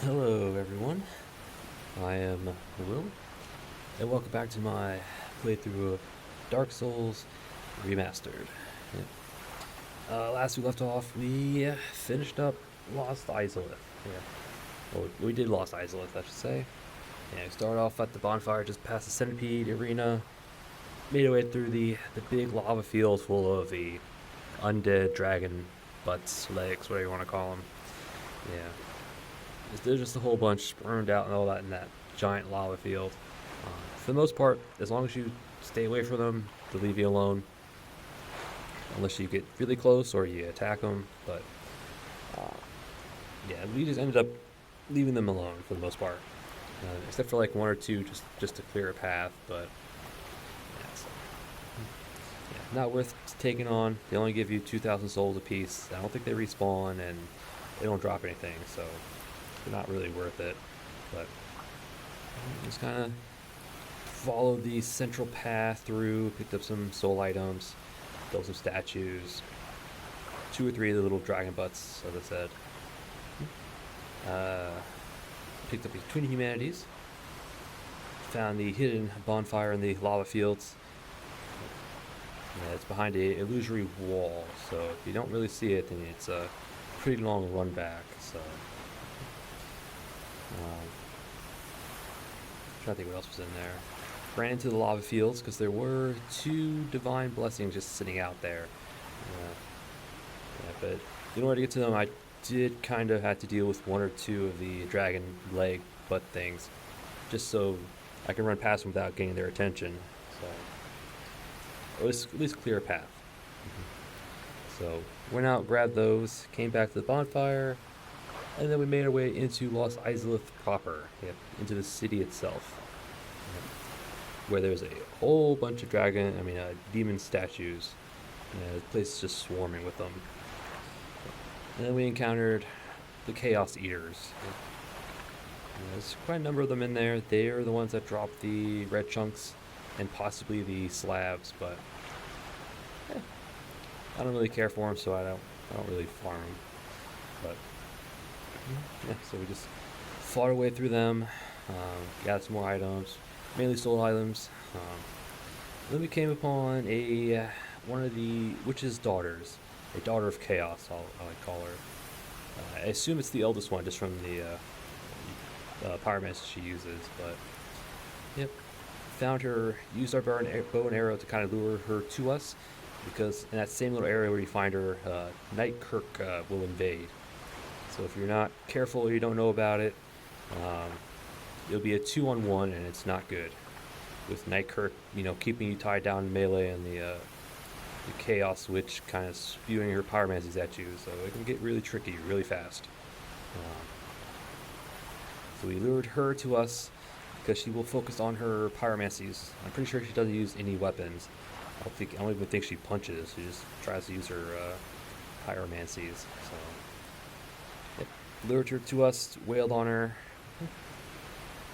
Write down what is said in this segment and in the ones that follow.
Hello everyone, I am Will, and welcome back to my playthrough of Dark Souls Remastered. Last we left off, we finished up Lost Izalith. Well, we did Lost Izalith, I should say. We started off at the bonfire just past the Centipede Arena, made our way through the big lava field full of the undead dragon butts, legs, whatever you want to call them. There's just a whole bunch burned out and all that in that giant lava field. For the most part, as long as you stay away from them, they'll leave you alone. Unless you get really close or you attack them. But we just ended up leaving them alone for the most part. Except for like one or two just to clear a path. But not worth taking on. They only give you 2,000 souls apiece. I don't think they respawn and they don't drop anything. So not really worth it, but just kind of followed the central path through, picked up some soul items, built some statues, 2 or 3 of the little dragon butts, as I said. Picked up the Twin Humanities, found the hidden bonfire in the lava fields. It's behind a illusory wall, so if you don't really see it, then it's a pretty long run back. So trying to think what else was in there. Ran into the lava fields because there were 2 divine blessings just sitting out there. But in order to get to them, I did kind of have to deal with 1 or 2 of the dragon leg butt things, just so I can run past them without getting their attention. So at least clear a path. So went out, grabbed those, came back to the bonfire. And then we made our way into Lost Izalith proper, into the city itself, where there's a whole bunch of demon statues. The place is just swarming with them. And then we encountered the Chaos Eaters. There's quite a number of them in there. They are the ones that drop the red chunks and possibly the slabs, but I don't really care for them, so I don't really farm them. But so we just fought our way through them, got some more items, mainly soul items. Then we came upon one of the witch's daughters, a daughter of chaos, I would call her. I assume it's the eldest one, just from the pyromancy she uses. But found her, used our bow and arrow to kind of lure her to us, because in that same little area where you find her, Knight Kirk will invade. So if you're not careful or you don't know about it, it'll be a 2-on-1 and it's not good. With Knight Kirk, keeping you tied down in melee and the Chaos Witch kind of spewing her pyromancies at you, so it can get really tricky really fast. So we lured her to us because she will focus on her pyromancies. I'm pretty sure she doesn't use any weapons. I don't even think she punches. She just tries to use her pyromancies. So lured her to us, wailed on her,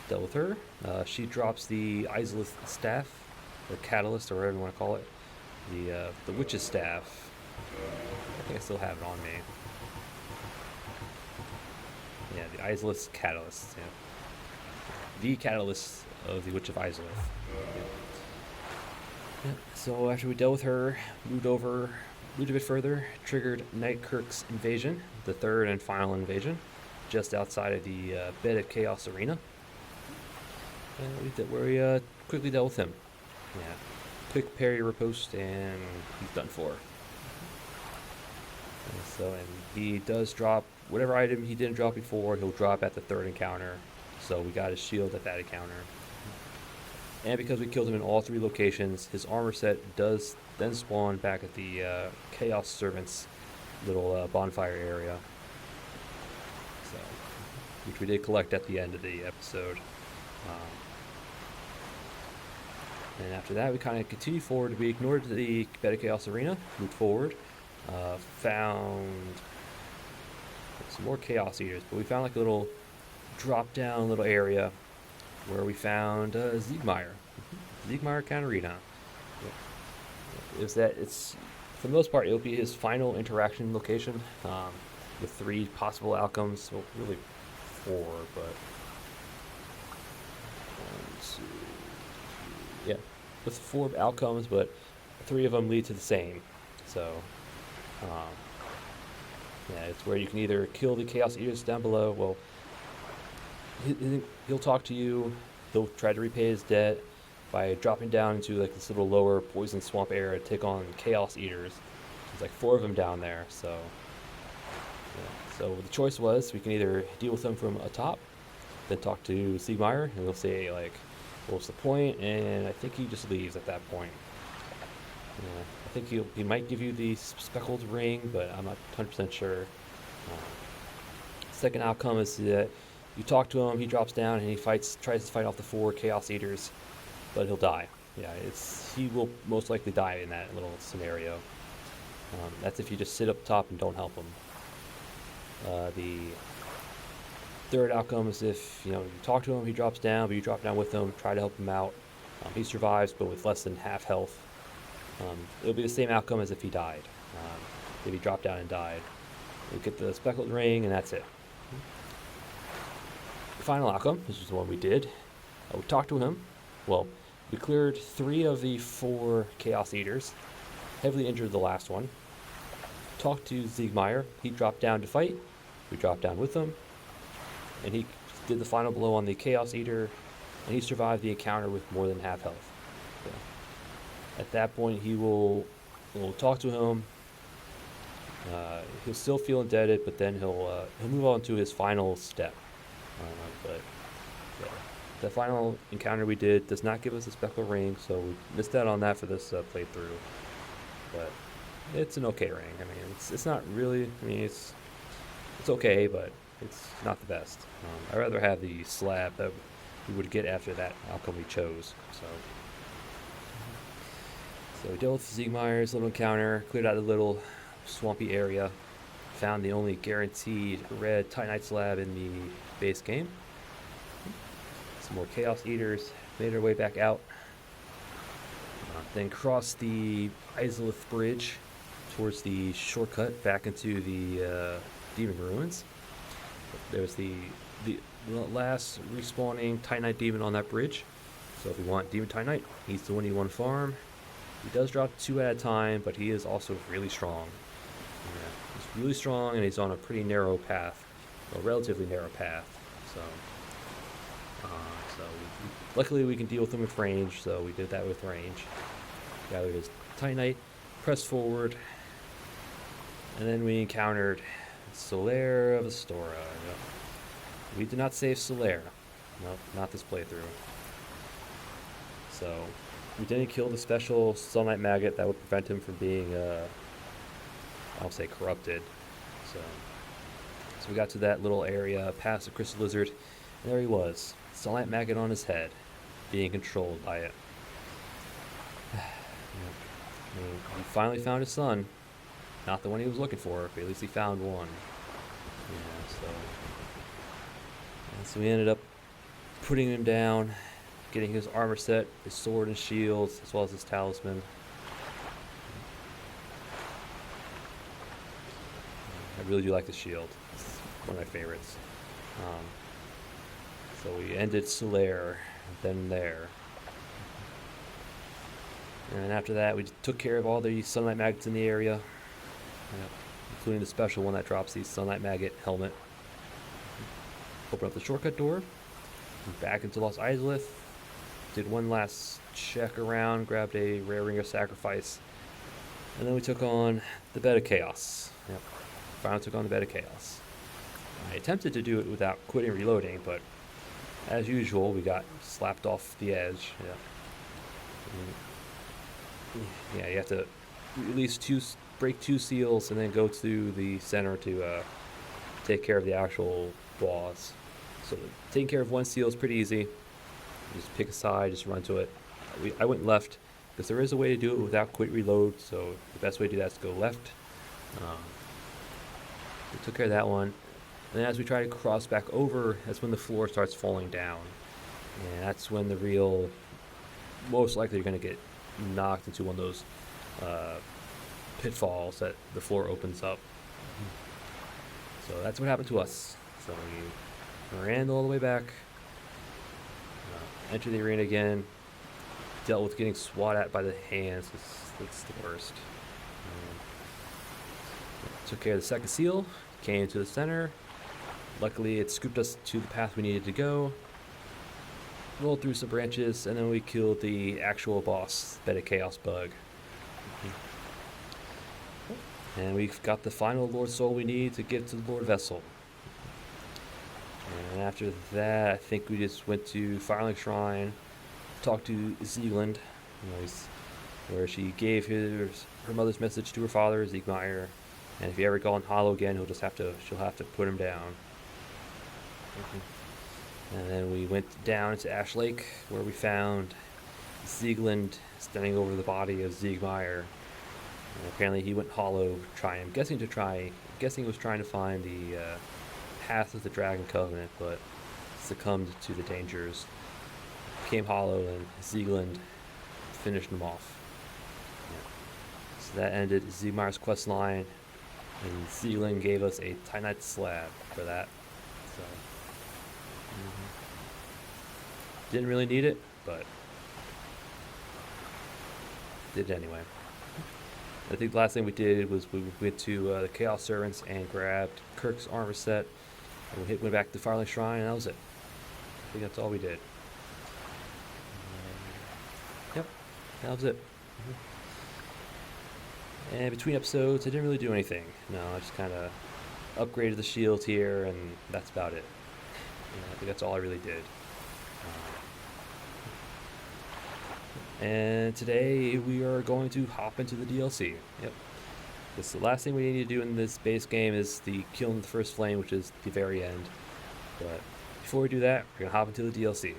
dealt with her. She drops the Izalith staff, or catalyst, or whatever you want to call it. The witch's staff. I think I still have it on me. Yeah, the Izalith catalyst. Yeah. The catalyst of the Witch of Izalith. Yeah. So after we dealt with her, moved a bit further, triggered Knight Kirk's invasion, the 3rd and final invasion, just outside of the Bed of Chaos arena. And we quickly dealt with him. Quick parry riposte, and he's done for. And he does drop whatever item he didn't drop before, he'll drop at the 3rd encounter. So we got his shield at that encounter. And because we killed him in all 3 locations, his armor set does then spawn back at the Chaos Servants little bonfire area. So, which we did collect at the end of the episode. And after that, we kind of continued forward. We ignored the Bed of Chaos arena, moved forward, found some more Chaos Eaters, but we found like a little drop-down little area where we found Ziegmeyer Canarina. It's for the most part it'll be his final interaction location, with 3 possible outcomes. Well, really 4, but 1, 2, yeah, with 4 outcomes, but 3 of them lead to the same. So, yeah, it's where you can either kill the Chaos Eaters down below. Well, he'll talk to you. He'll try to repay his debt by dropping down into like this little lower poison swamp area to take on Chaos Eaters. There's like 4 of them down there. So, yeah. So the choice was we can either deal with them from atop, then talk to Siegmeyer, and he'll say like, "What's the point?" And I think he just leaves at that point. Yeah, I think he might give you the speckled ring, but I'm not 100% sure. Second outcome is that you talk to him, he drops down, and he tries to fight off the 4 Chaos Eaters, but he'll die. Yeah, he will most likely die in that little scenario. That's if you just sit up top and don't help him. The third outcome is if you talk to him, he drops down, but you drop down with him, try to help him out. He survives, but with less than half health. It'll be the same outcome as if he died. If he dropped down and died, you'll get the speckled ring, and that's it. The final outcome, this is the one we did. We talked to him. Well, we cleared 3 of the 4 Chaos Eaters, heavily injured the last one. Talked to Siegmeyer. He dropped down to fight. We dropped down with him, and he did the final blow on the Chaos Eater, and he survived the encounter with more than half health. So, at that point, we'll talk to him. He'll still feel indebted, but then he'll move on to his final step. But yeah, the final encounter we did does not give us a speckled ring, so we missed out on that for this playthrough. But it's an okay ring. I mean, it's not really. I mean, it's okay, but it's not the best. I'd rather have the slab that we would get after that outcome we chose. So we dealt with Siegmeyer's little encounter, cleared out a little swampy area, found the only guaranteed red Titanite slab in the base game. Some more Chaos Eaters, made our way back out. Then crossed the Izalith Bridge towards the shortcut back into the Demon Ruins. There's the last respawning Titanite demon on that bridge. So if you want Demon Titanite, he's the one you want to farm. He does drop 2 at a time, but he is also really strong. Yeah, he's really strong, and he's on a pretty narrow path, a relatively narrow path. So luckily we can deal with him with range, so we did that with range. Gathered his Titanite, pressed forward, and then we encountered Solaire of Astora. Yep. We did not save Solaire. Nope, not this playthrough. So we didn't kill the special Sunlight Maggot that would prevent him from being, I'll say, corrupted. So we got to that little area past the Crystal Lizard, and there he was, Sunlight Maggot on his head, being controlled by it. He finally found his son. Not the one he was looking for, but at least he found one. Yeah, so we ended up putting him down, getting his armor set, his sword and shields, as well as his talisman. I really do like the shield. It's one of my favorites. So we ended Solaire, then there. And after that, we took care of all the Sunlight Maggots in the area, including the special one that drops the Sunlight Maggot helmet. Open up the shortcut door, back into Lost Izalith, did one last check around, grabbed a rare Ring of Sacrifice, and then we took on the Bed of Chaos. Yep. Finally took on the Bed of Chaos. I attempted to do it without quitting reloading, but as usual, we got slapped off the edge. Yeah, you have to release break 2 seals, and then go to the center to take care of the actual boss. So taking care of 1 seal is pretty easy. You just pick a side, just run to it. I went left because there is a way to do it without quit reload. So the best way to do that is to go left. We took care of that one. And then as we try to cross back over, that's when the floor starts falling down. And that's when the real, most likely you're going to get knocked into one of those pitfalls that the floor opens up. So that's what happened to us. So we Ran all the way back. Entered the arena again. Dealt with getting swat at by the hands. It's the worst. Took care of the second seal. Came to the center. Luckily, it scooped us to the path we needed to go. Rolled through some branches, and then we killed the actual boss, Beta Chaos Bug. And we've got the final Lord Soul we need to get to the Lord Vessel. And after that, I think we just went to Firelink Shrine, talked to Zealand, where she gave her mother's message to her father, Siegmeyer, and if he ever gone hollow again, she'll have to put him down. And then we went down to Ash Lake, where we found Zealand standing over the body of Siegmeyer. And apparently he went hollow, guessing he was trying to find the path of the Dragon Covenant, but succumbed to the dangers. Became hollow, and Zealand finished him off. Yeah. So that ended Siegmeyer's quest line, and Zealand gave us a Titanite slab for that. So didn't really need it, but did it anyway. I think the last thing we did was we went to the Chaos Servants and grabbed Kirk's armor set, and we went back to Firelink Shrine, and that was it. I think that's all we did. Yep, that was it. And between episodes, I didn't really do anything. No, I just kind of upgraded the shield here, and that's about it. I think that's all I really did. And today we are going to hop into the DLC. Yep. This the last thing we need to do in this base game is the killing the first flame, which is the very end. But before we do that, we're gonna hop into the DLC.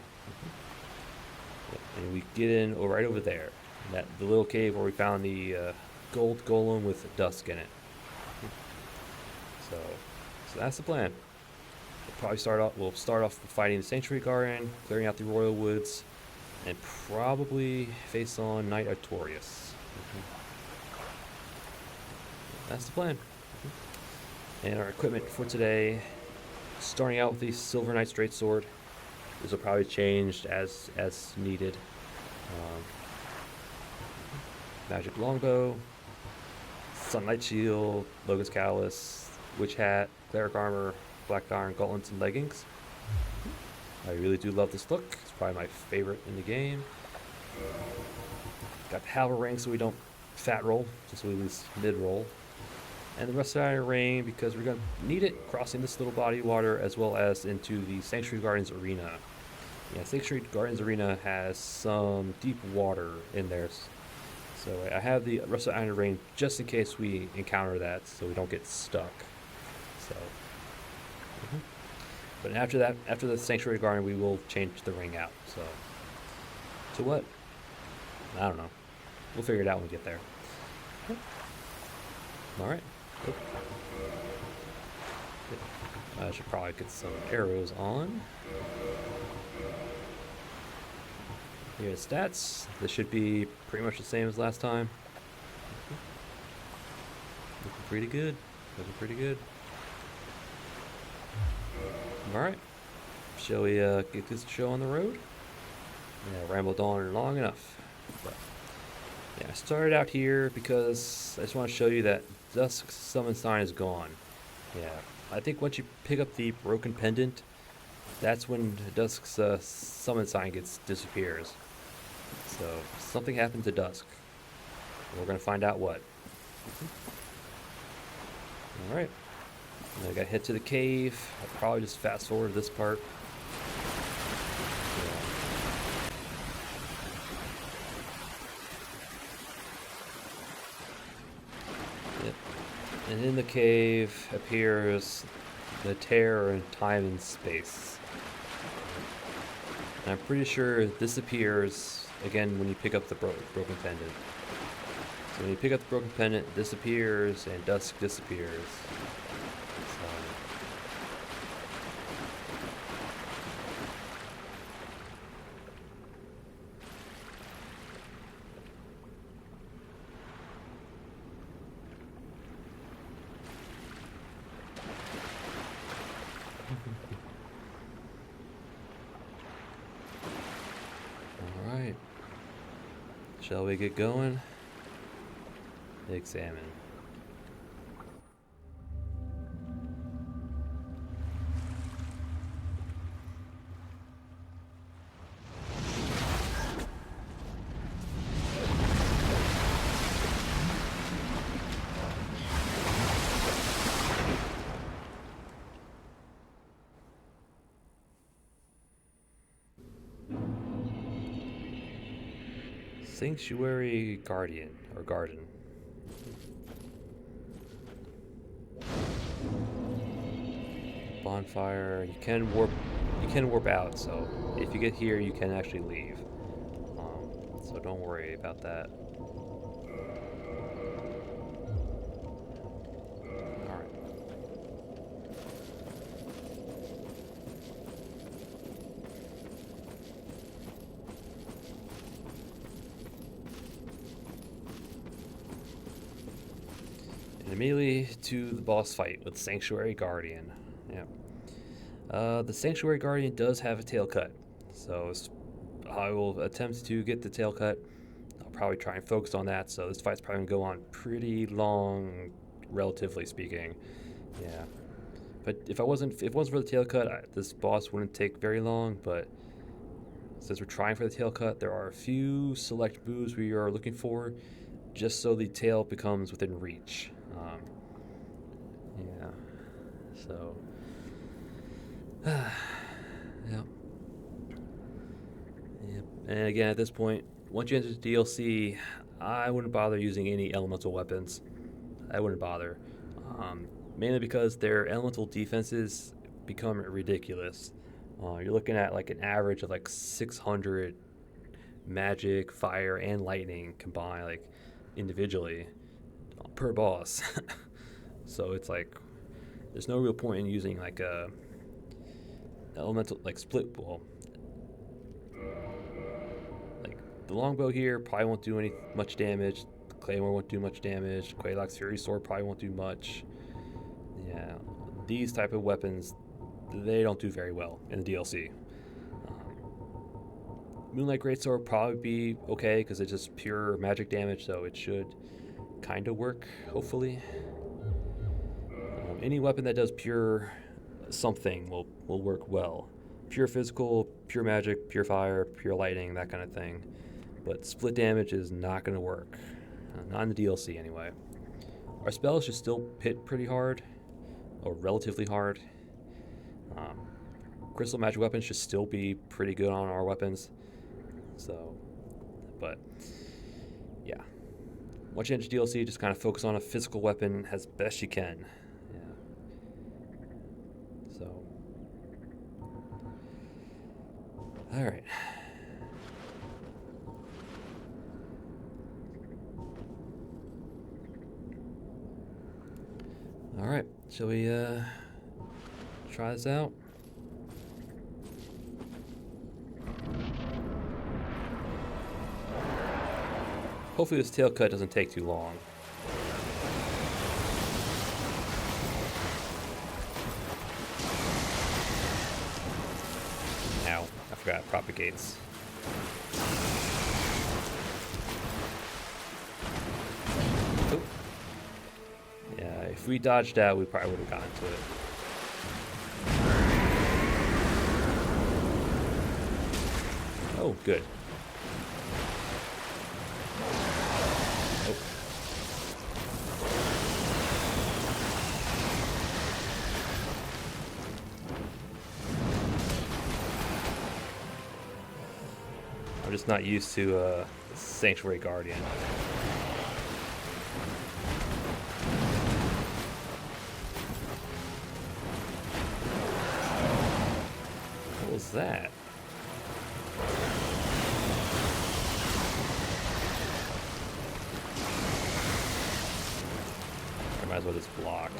Yep. And we get in right over there, the little cave where we found the gold golem with dusk in it. So that's the plan. We'll start off fighting the Sanctuary Guardian, clearing out the Royal Woods, and probably face on Knight Artorias. That's the plan. And our equipment for today, starting out with the Silver Knight Straight Sword. This will probably change as needed. Magic Longbow, Sunlight Shield, Logan's Callus, Witch Hat, Cleric Armor, Black Iron Gauntlets, and Leggings. I really do love this look. It's probably my favorite in the game. Got the Halberd Ring so we don't fat roll, just so we lose mid roll. And the Rusted Iron Ring because we're going to need it crossing this little body of water as well as into the Sanctuary Guardians Arena. Yeah, Sanctuary Guardians Arena has some deep water in there. So I have the Rusted Iron Ring just in case we encounter that so we don't get stuck. So. But after that, after the Sanctuary Guardian, we will change the ring out. So, to what? I don't know. We'll figure it out when we get there. All right. I should probably get some arrows on. Here are the stats. This should be pretty much the same as last time. Looking pretty good. Looking pretty good. Alright, shall we get this show on the road? Yeah, rambled on long enough. But, yeah, I started out here because I just want to show you that Dusk's summon sign is gone. Yeah, I think once you pick up the broken pendant, that's when Dusk's summon sign disappears. So, something happened to Dusk. We're going to find out what. Alright. I gotta head to the cave. I'll probably just fast forward this part. Yep. And in the cave appears the terror in time and space. And I'm pretty sure this appears again when you pick up the broken pendant. So when you pick up the broken pendant, this appears and Dusk disappears. Shall we get going? Examine. Sanctuary Guardian, or Garden. Bonfire. You can warp out, so if you get here, you can actually leave. So don't worry about that. Alright. And immediately to the boss fight with Sanctuary Guardian. Yeah. The Sanctuary Guardian does have a tail cut, so I will attempt to get the tail cut. I'll probably try and focus on that, so this fight's probably going to go on pretty long, relatively speaking. Yeah. But if it wasn't for the tail cut, this boss wouldn't take very long, but since we're trying for the tail cut, there are a few select moves we are looking for, just so the tail becomes within reach. Yeah. So... Yep. And again, at this point, once you enter the DLC, I wouldn't bother using any elemental weapons. I wouldn't bother. Mainly because their elemental defenses become ridiculous. You're looking at like an average of like 600 magic, fire, and lightning combined, like individually, per boss. So it's like, there's no real point in using like a elemental, like split, well, like the longbow here probably won't do much damage. The claymore won't do much damage. Quaylock's Fury Sword probably won't do much. Yeah, these type of weapons, they don't do very well in the DLC. Moonlight Greatsword will probably be okay because it's just pure magic damage, so it should kind of work, hopefully. Any weapon that does pure something will work well. Pure physical, pure magic, pure fire, pure lightning, that kind of thing. But split damage is not going to work. Not in the DLC anyway. Our spells should still hit pretty hard, or relatively hard. Crystal magic weapons should still be pretty good on our weapons. So, but yeah. Once you enter DLC, just kind of focus on a physical weapon as best you can. So, all right. All right, shall we try this out? Hopefully this tail cut doesn't take too long. Ow, I forgot it propagates. Oh. Yeah, if we dodged out, we probably would have gotten to it. Oh, good. I'm just not used to Sanctuary Guardian. What was that? I might as well just block.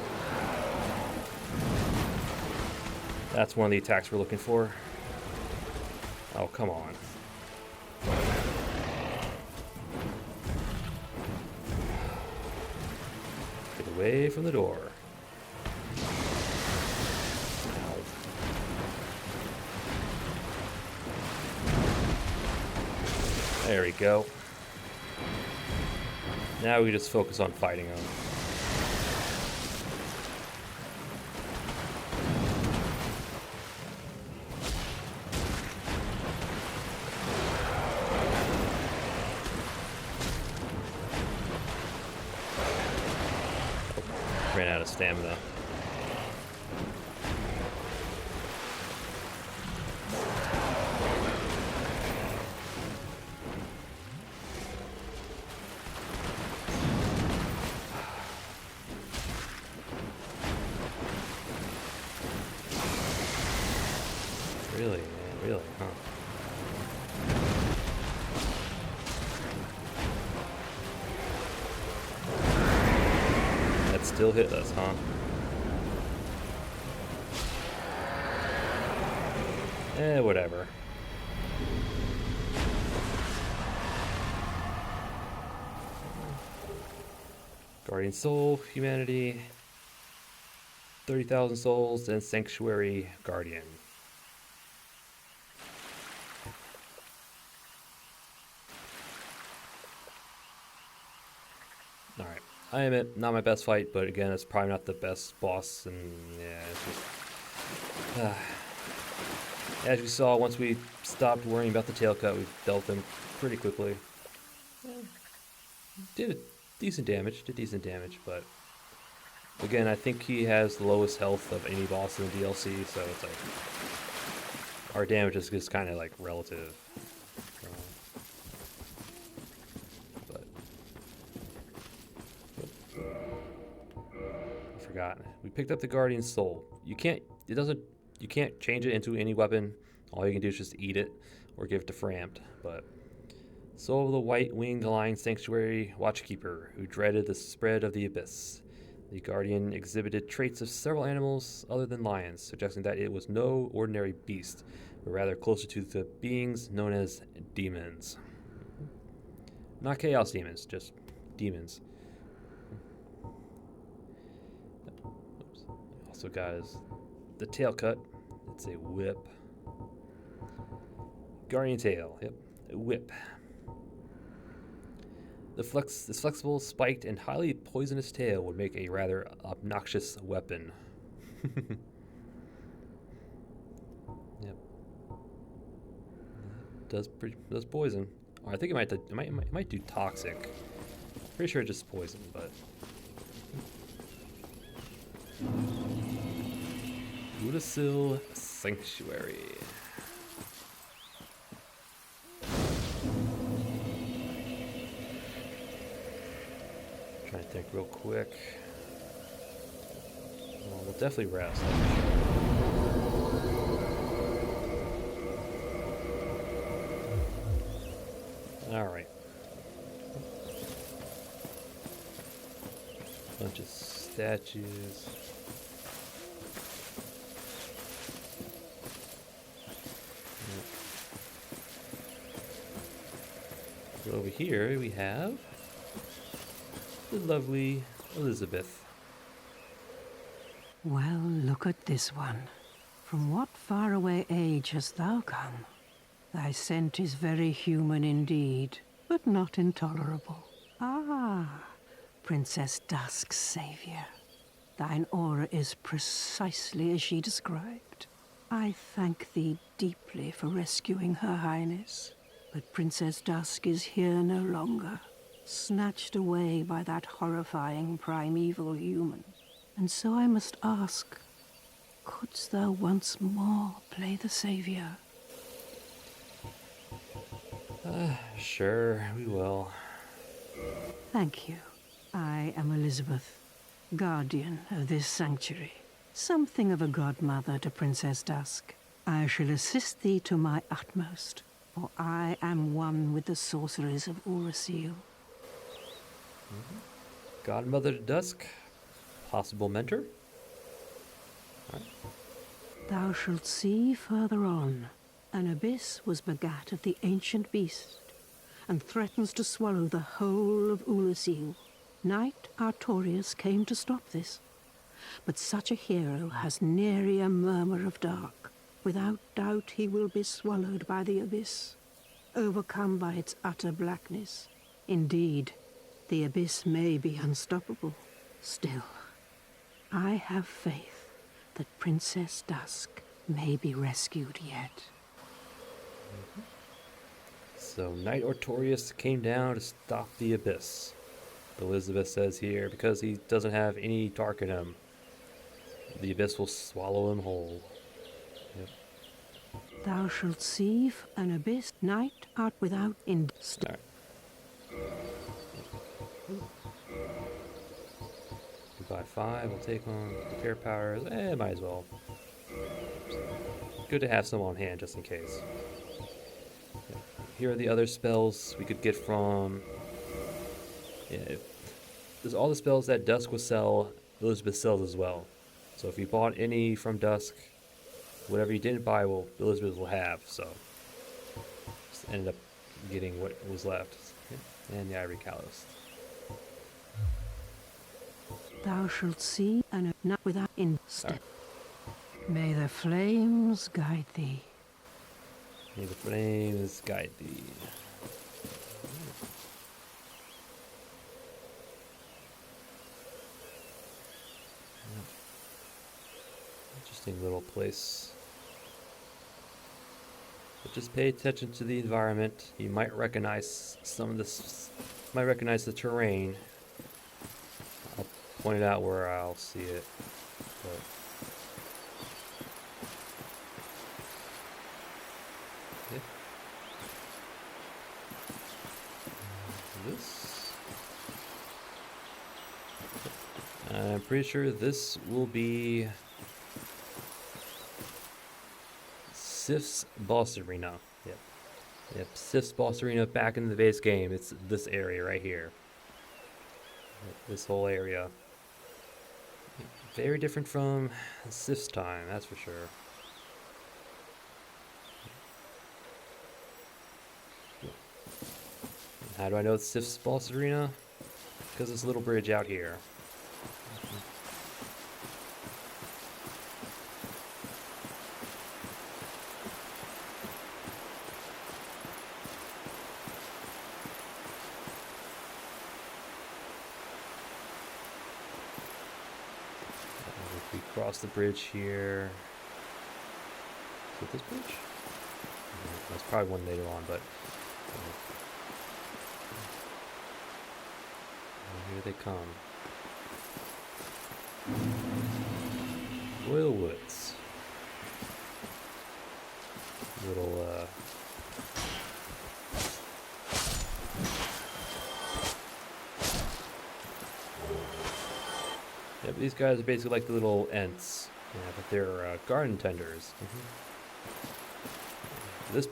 That's one of the attacks we're looking for. Oh, come on. Get away from the door. Ow. There we go. Now we just focus on fighting them. Ran out of stamina. Really, man, really, huh? That still hit us, huh? Whatever. Guardian Soul, Humanity, 30,000 souls, and Sanctuary Guardian. Alright, I admit, not my best fight, but again, it's probably not the best boss, and yeah, it's just... as we saw, once we stopped worrying about the tail cut, we dealt him pretty quickly. Did decent damage, but... Again, I think he has the lowest health of any boss in the DLC, so it's like... Our damage is just kind of like relative. We picked up the Guardian Soul. You can't change it into any weapon. All you can do is just eat it or give it to Frampt. But Soul of the White-Winged Lion Sanctuary Watchkeeper, who dreaded the spread of the abyss. The Guardian exhibited traits of several animals other than lions, suggesting that it was no ordinary beast, but rather closer to the beings known as demons. Not chaos demons, just demons. Also got the tail cut. It's a whip. Guardian tail. Yep, a whip. This flexible, spiked, and highly poisonous tail would make a rather obnoxious weapon. Yep. Does poison. Oh, I think it might do toxic. Pretty sure it's just poison, but. Ulasil Sanctuary. Trying to think real quick. Well, we'll definitely rest. Alright. Bunch of statues. So over here we have the lovely Elizabeth. Well, look at this one. From what faraway age hast thou come? Thy scent is very human indeed, but not intolerable. Ah, Princess Dusk's savior. Thine aura is precisely as she described. I thank thee deeply for rescuing Her Highness. But Princess Dusk is here no longer, snatched away by that horrifying primeval human. And so I must ask, couldst thou once more play the savior? Sure, we will. Thank you. I am Elizabeth, guardian of this sanctuary. Something of a godmother to Princess Dusk. I shall assist thee to my utmost, for I am one with the sorceries of Urasil. Godmother to Dusk, possible mentor. Right. Thou shalt see further on, an abyss was begat of the ancient beast, and threatens to swallow the whole of Urasil. Knight Artorias came to stop this, but such a hero has nary a murmur of dark. Without doubt he will be swallowed by the abyss, overcome by its utter blackness. Indeed, The abyss may be unstoppable. Still, I have faith that Princess Dusk may be rescued yet. So Knight Artorias came down to stop the abyss. Elizabeth says here, because he doesn't have any dark in him, the abyss will swallow him whole. Yep. Thou shalt see an abyss. Night art without end. Alright. 2 by 5, we'll take on repair powers. Might as well. Good to have some on hand just in case. Yep. Here are the other spells we could get from. Yeah, there's all the spells that Dusk will sell, Elizabeth sells as well. So if you bought any from Dusk, whatever you didn't buy, Elizabeth will have. So just ended up getting what was left. And the Ivory Callus. Thou shalt see and not without instead. May the flames guide thee. May the flames guide thee. Interesting little place. But just pay attention to the environment. You might recognize some of this. Might recognize the terrain. I'll point it out where I'll see it. But yeah. This. I'm pretty sure this will be Sif's boss arena. Yep, Sif's boss arena back in the base game. It's this area right here. This whole area. Very different from Sif's time, that's for sure. How do I know it's Sif's boss arena? Because this little bridge out here. Cross the bridge here. Is it this bridge? That's probably one later on, but here they come. Royal Woods. Little yeah, but these guys are basically like the little Ents, yeah, but they're garden tenders. This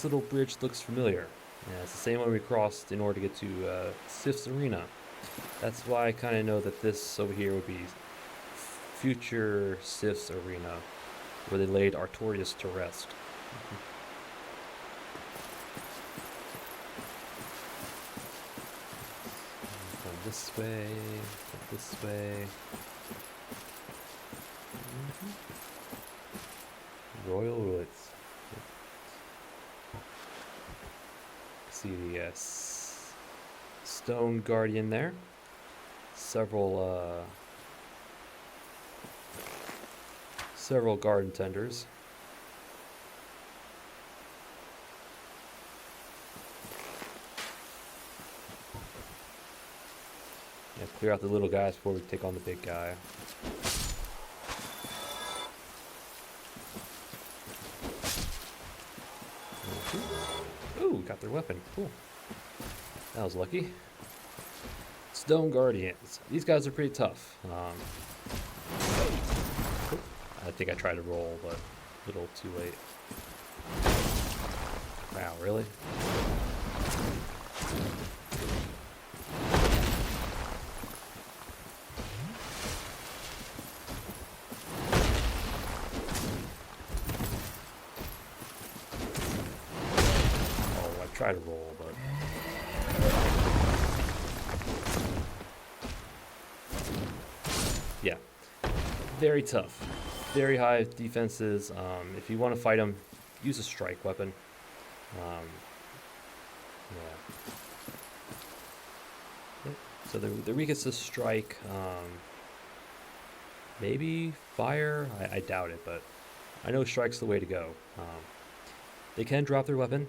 little bridge looks familiar. Yeah, it's the same one we crossed in order to get to Sif's arena. That's why I kind of know that this over here would be future Sif's arena, where they laid Artorias to rest. This way, this way. Royal Woods. See the stone guardian there. Several garden tenders. Yeah, clear out the little guys before we take on the big guy. Ooh, got their weapon. Cool. That was lucky. Stone Guardians. These guys are pretty tough. I think I tried to roll, but a little too late. Wow, really? Try to roll, but yeah, very tough, very high defenses. If you want to fight them, use a strike weapon. Yeah. So the weakest to strike, maybe fire. I doubt it, but I know strike's the way to go. They can drop their weapon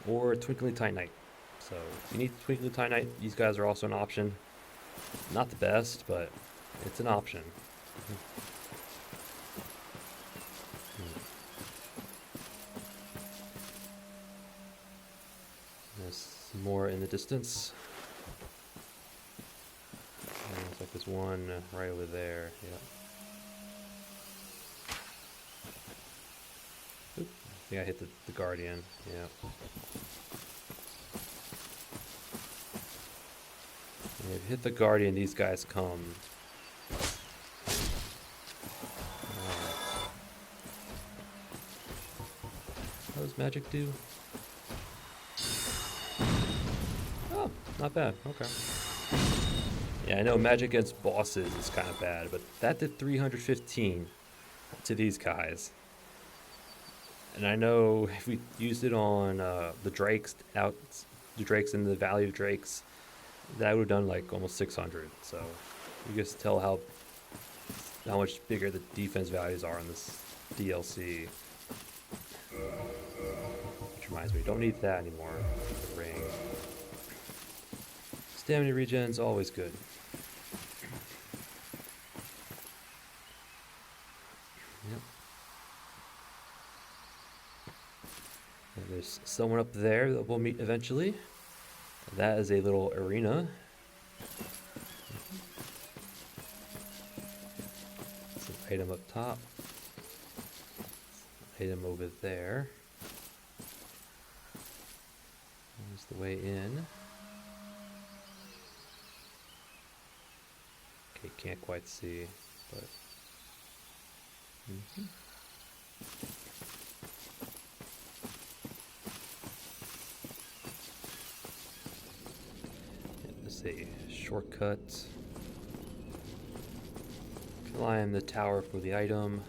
or Twinkling Titanite. So if you need Twinkling Titanite, these guys are also an option. Not the best, but it's an option. There's some more in the distance. Looks like there's one right over there. Yeah. Oop, I think I hit the Guardian. Yeah. And if you hit the Guardian, these guys come. What does magic do? Oh, not bad. Okay. Yeah, I know magic against bosses is kind of bad, but that did 315 to these guys. And I know if we used it on the drakes in the Valley of Drakes, that would have done like almost 600. So you just tell how much bigger the defense values are in this DLC. Which reminds me, don't need that anymore. The ring. Stamina regen's always good. Yep. And there's someone up there that we'll meet eventually. That is a little arena. Some item up top. Item over there. There's the way in. Okay, can't quite see, but. A shortcut. Climb the tower for the item.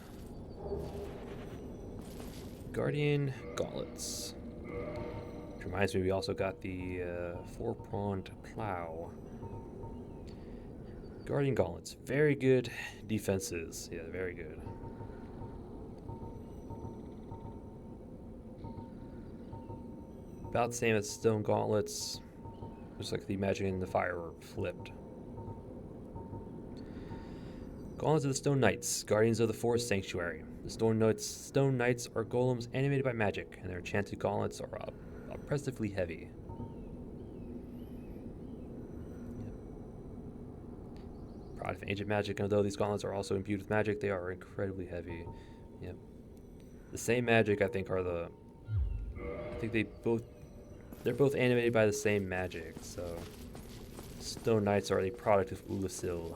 Guardian gauntlets. Which reminds me, we also got the four-pronged plow. Guardian gauntlets, very good defenses. Yeah, very good. About the same as stone gauntlets. Just like the magic in the fire were flipped. Golems of the Stone Knights, Guardians of the Forest Sanctuary. The Stone Knights are golems animated by magic, and their enchanted gauntlets are oppressively heavy. Yep. Product of ancient magic, and although these gauntlets are also imbued with magic, they are incredibly heavy. Yep. The same magic, I think, I think they're both animated by the same magic, so Stone Knights are a product of Ulasil,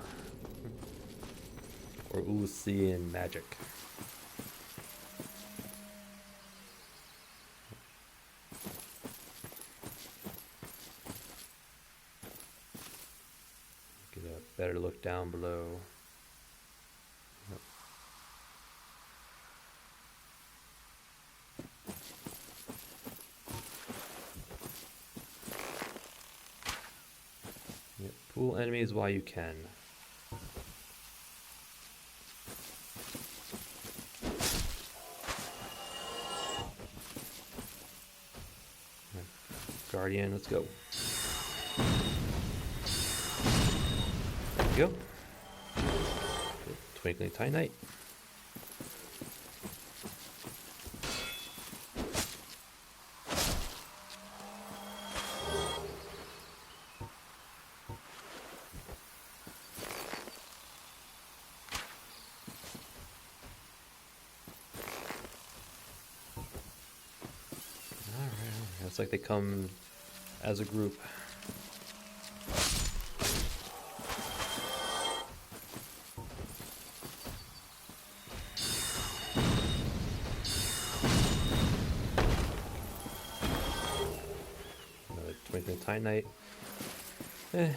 or Ulasian magic. Get a better look down below. Yep. Pull enemies while you can. Right. Guardian, let's go. There we go. Good. Twinkling Titanite. It's like they come as a group. Another Twinkling Titanite. Alright.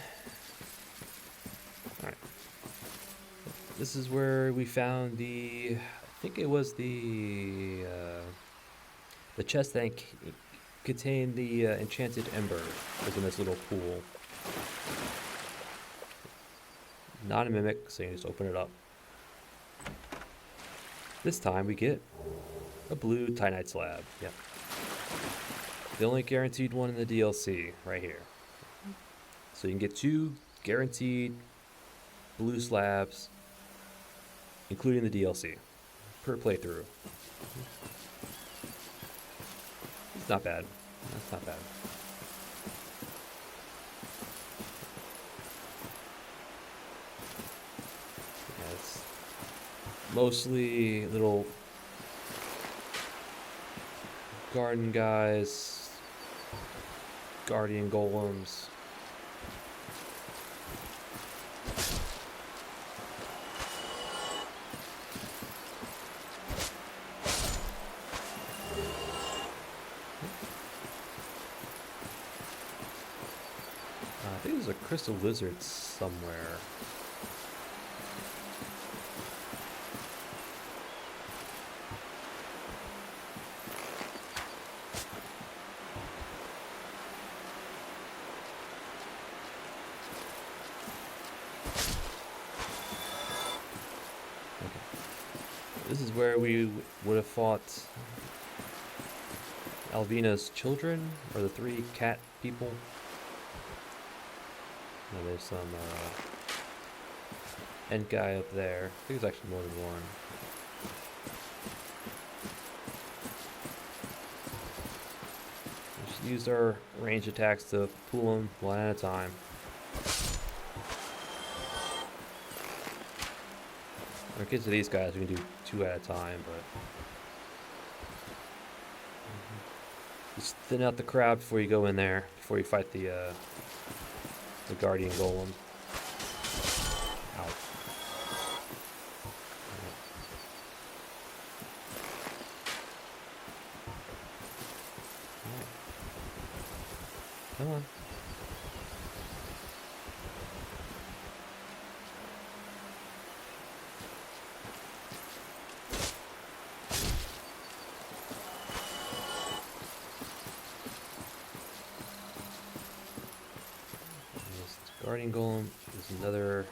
This is where we found I think it was the chest that contained the enchanted ember. Was in this little pool. Not a mimic, so you can just open it up. This time we get a blue Titanite slab. Yep. The only guaranteed one in the DLC, right here. So you can get 2 guaranteed blue slabs, including the DLC, per playthrough. It's not bad. That's not bad. Yeah, it's mostly little garden guys, guardian golems. I think there's a crystal lizard somewhere. This is where we would have fought Alvina's children, or the 3 cat people. And there's some end guy up there. I think there's actually more than one. We just used our range attacks to pull them one at a time. When it gets to these guys, we can do 2 at a time, but just thin out the crowd before you go in there, before you fight the guardian golem. Ow. Alright. Come on. Guardian Golem is another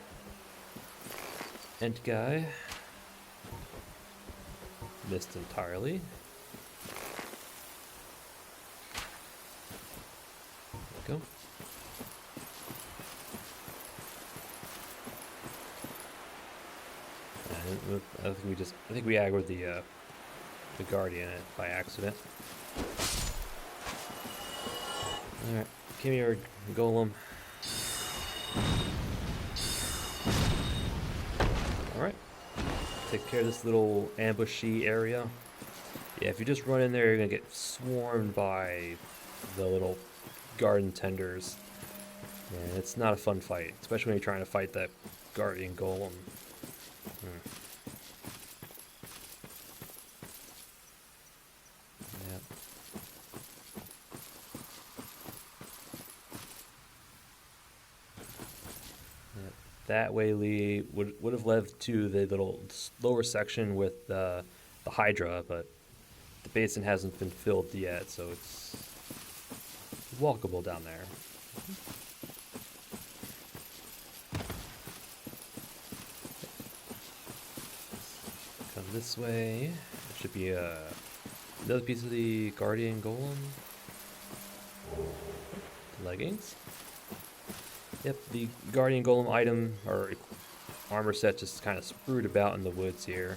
ent guy. Missed entirely. There we go. And I think we aggroed the Guardian by accident. Alright, give me your Golem. Alright, take care of this little ambushy area. Yeah, if you just run in there, you're gonna get swarmed by the little garden tenders. And it's not a fun fight, especially when you're trying to fight that guardian golem. Yep. That way would have led to the little lower section with the Hydra, but the basin hasn't been filled yet, so it's walkable down there. Come this way. There should be another piece of the Guardian Golem. Leggings. Yep, the Guardian Golem item or armor set just kind of sprued about in the woods here.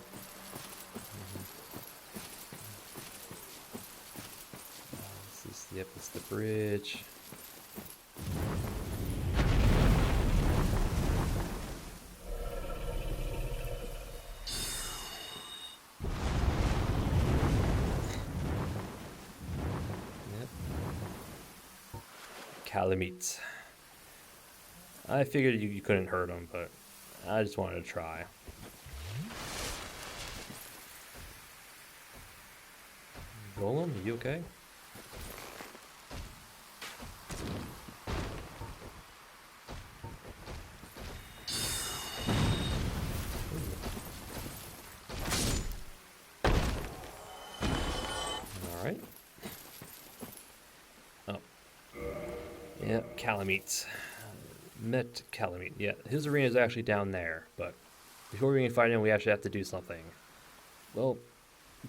Yep, it's the bridge. Yep. Calamite. I figured you couldn't hurt him, but I just wanted to try. Golem, you okay? Alright. Oh. Yep, Calamite. met Calamite. Yeah, his arena is actually down there, but before we can fight him, we actually have to do something. Well,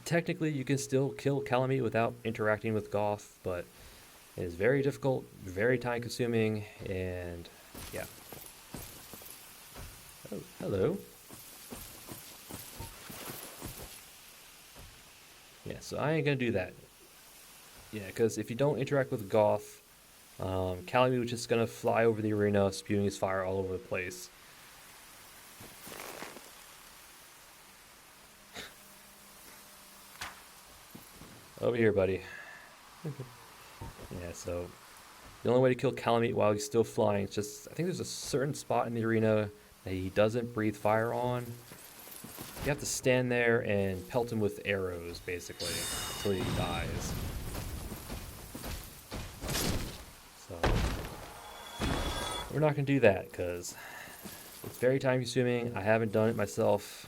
technically, you can still kill Calamite without interacting with Goth, but it is very difficult, very time-consuming, and yeah. Oh, hello. Yeah, so I ain't gonna do that. Yeah, because if you don't interact with Goth, Calamite was just gonna fly over the arena, spewing his fire all over the place. Over here, buddy. Yeah, so the only way to kill Calamite while he's still flying is just, I think there's a certain spot in the arena that he doesn't breathe fire on. You have to stand there and pelt him with arrows, basically, until he dies. So, we're not going to do that, because it's very time-consuming. I haven't done it myself.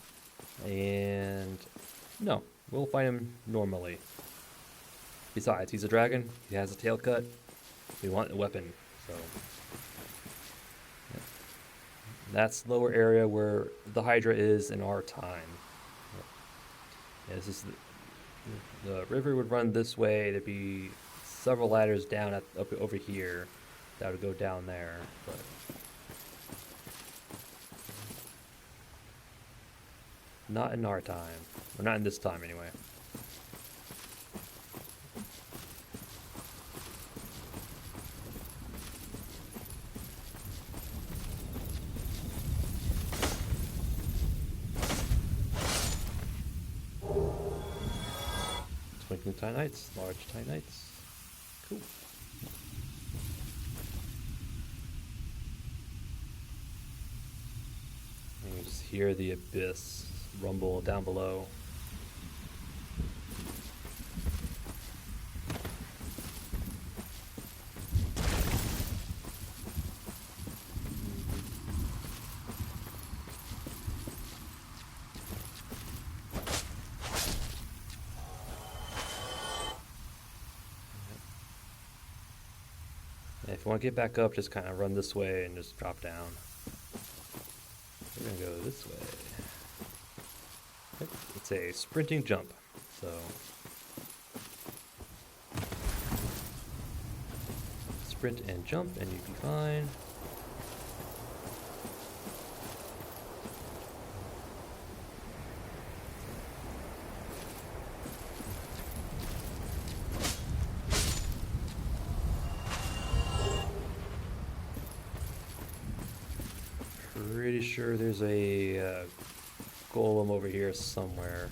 And, no, we'll fight him normally. Besides, he's a dragon. He has a tail cut. We want a weapon, so... That's lower area where the Hydra is in our time. Yeah, this is the river would run this way. There'd be several ladders down up over here that would go down there. But not in our time, or not in this time anyway. Twinkling Titanites, large Titanites. Cool. And you just hear the abyss rumble down below. If you want to get back up, just kind of run this way and just drop down. We're going to go this way. It's a sprinting jump, so... Sprint and jump and you'd be fine. Pretty sure there's a golem over here somewhere.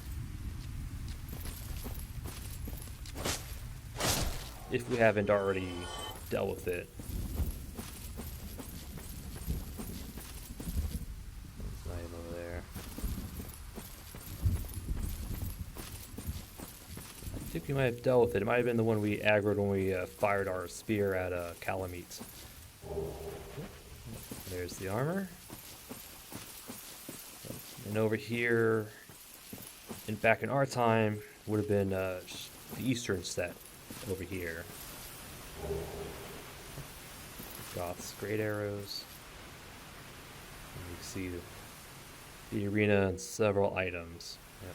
If we haven't already dealt with it. It's not even over there. I think we might have dealt with it. It might have been the one we aggroed when we fired our spear at Calamite. There's the armor. And over here, and back in our time, would have been the Eastern set over here. Goth's great arrows. And you can see the arena and several items. Yep.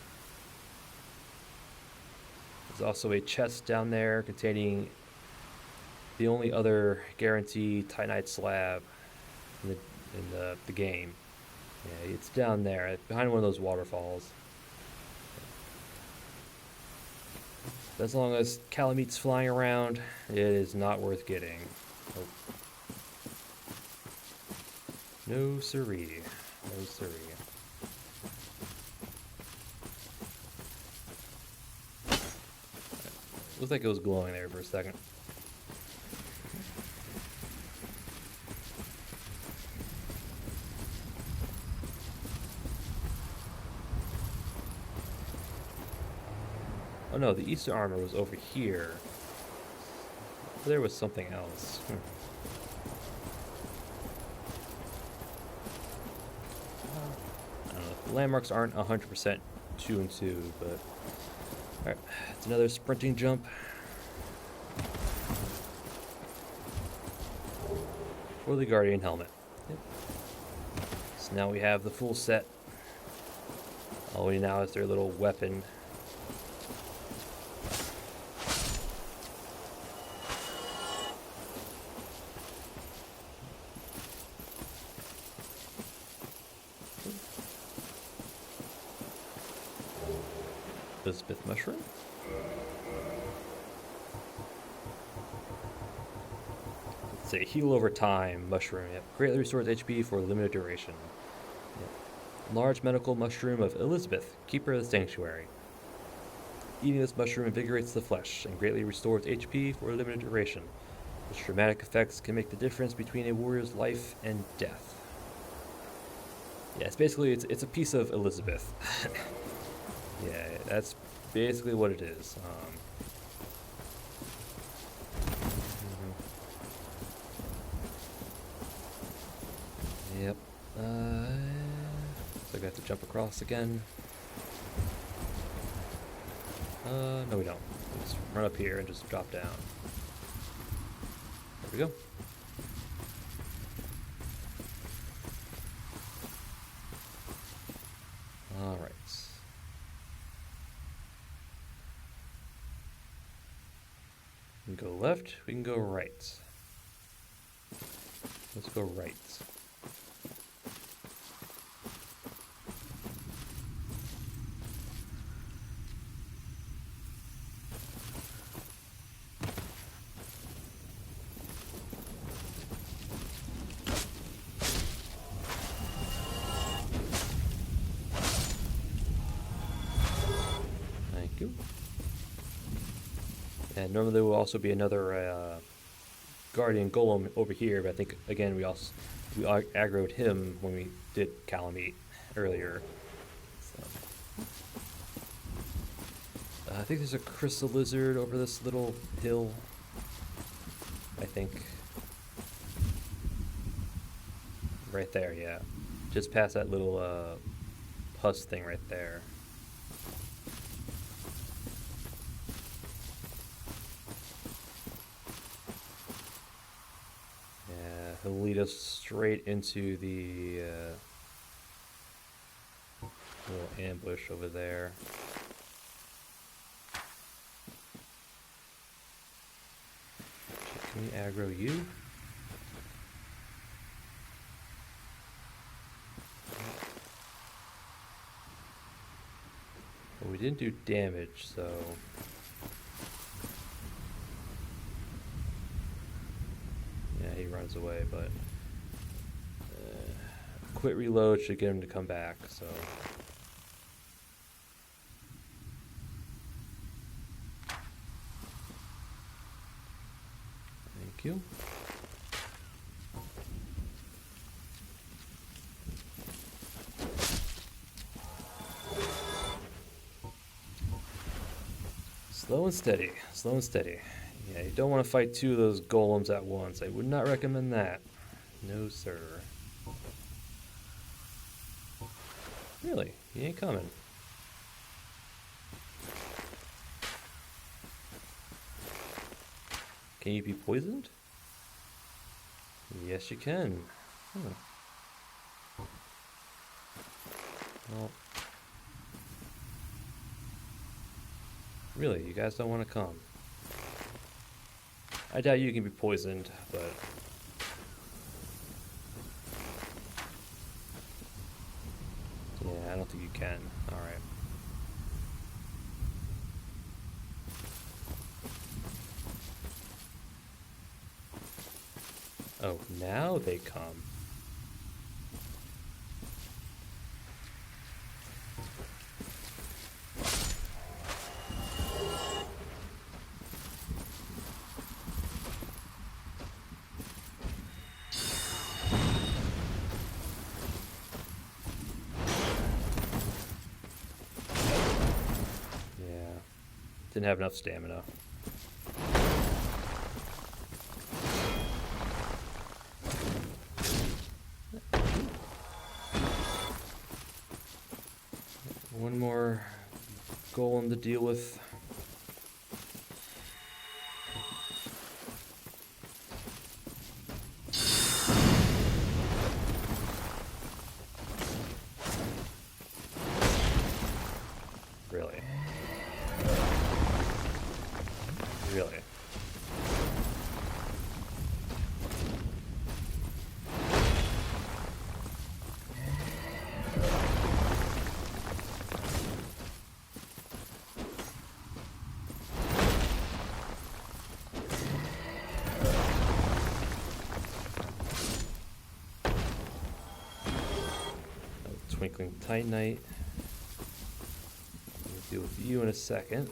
There's also a chest down there containing the only other guaranteed Titanite slab in the game. Yeah, it's down there, behind one of those waterfalls. As long as Calamite's flying around, it is not worth getting. Oh. No siree. No siree. Looks like it was glowing there for a second. Oh no, the Easter armor was over here. There was something else. I don't know. The landmarks aren't 100% 2 and 2, but... Alright, it's another sprinting jump. For the Guardian helmet. Yep. So now we have the full set. All we need now is their little weapon. Elizabeth mushroom. It's a heal over time mushroom. Yep. Greatly restores HP for a limited duration. Yep. Large medical mushroom of Elizabeth, keeper of the sanctuary. Eating this mushroom invigorates the flesh and greatly restores HP for a limited duration. Its dramatic effects can make the difference between a warrior's life and death. Yeah, it's a piece of Elizabeth. Yeah, that's basically what it is. Yep. So I got to jump across again. No we don't. Just run up here and just drop down. There we go. Alright. We can go left, we can go right. Let's go right. Thank you. And normally there will also be another guardian golem over here, but I think again we aggroed him when we did Calamite earlier. So. I think there's a crystal lizard over this little hill. I think. Right there, yeah. Just past that little pus thing right there. He'll lead us straight into the little ambush over there. Can we aggro you? Well, we didn't do damage, so... he runs away, but quit reload should get him to come back, so thank you. Slow and steady, slow and steady. Yeah, you don't want to fight two of those golems at once. I would not recommend that. No, sir. Really? He ain't coming. Can you be poisoned? Yes, you can. Huh. Well, really, you guys don't want to come. I doubt you can be poisoned, but... yeah, I don't think you can. Alright. Oh, now they come. Didn't have enough stamina. One more golem to deal with. Twinkling Titanite. We'll deal with you in a second.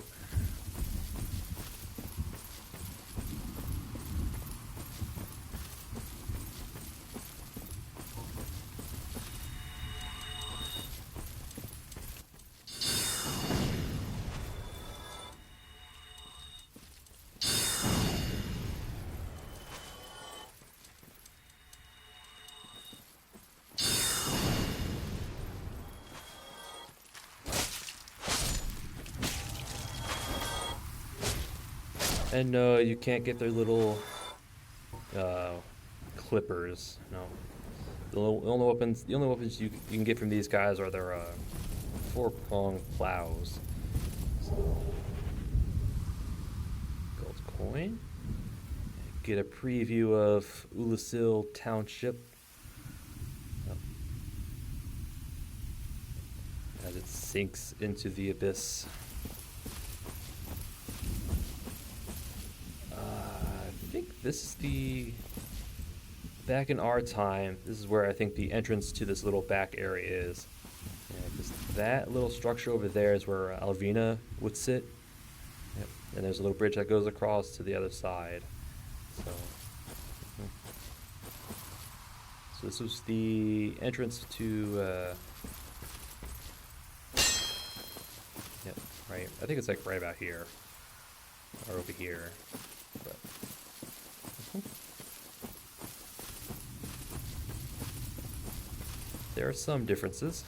And no, you can't get their little clippers. No, the only weapons you can get from these guys are their four-pronged plows. So, gold coin. Get a preview of Ulasil Township as it sinks into the abyss. I think this is the... Back in our time, this is where I think the entrance to this little back area is. And just that little structure over there is where Alvina would sit. Yep. And there's a little bridge that goes across to the other side. So this was the entrance to... Yep, right. I think it's like right about here. Or over here. But, there are some differences.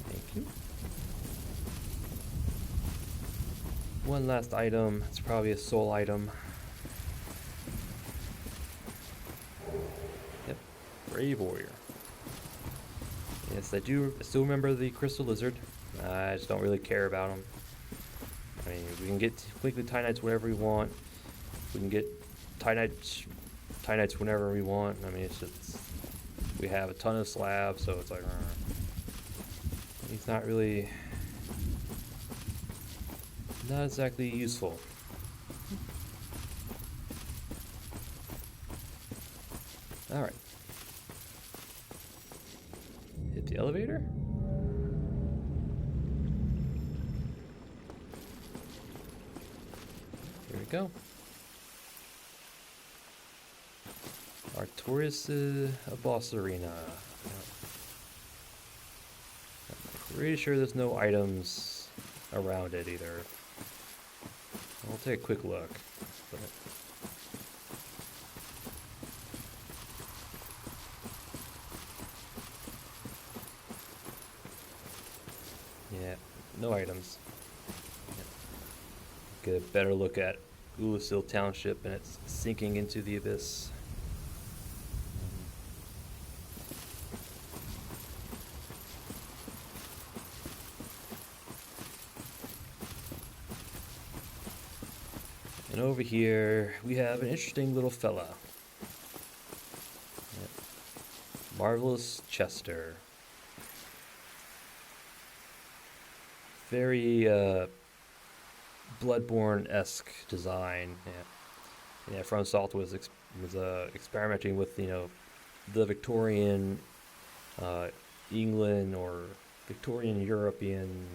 Thank you. One last item. It's probably a soul item. Yep, Brave Warrior. Yes, I still remember the Crystal Lizard. I just don't really care about him. I mean, we can get Twinkling Titanites whenever we want. We can get Titanites whenever we want. I mean, it's just... We have a ton of slabs, so it's like... He's not really... Not exactly useful. Alright. Hit the elevator? Here we go. Artorias, a boss arena. I'm pretty sure there's no items around it either. I'll take a quick look. But yeah, no items. Get a better look at Ulasil Township and it's sinking into the abyss. And over here we have an interesting little fella. Yep. Marvelous Chester. Very Bloodborne-esque design. Yeah, FromSoft was experimenting with, you know, the Victorian England or Victorian European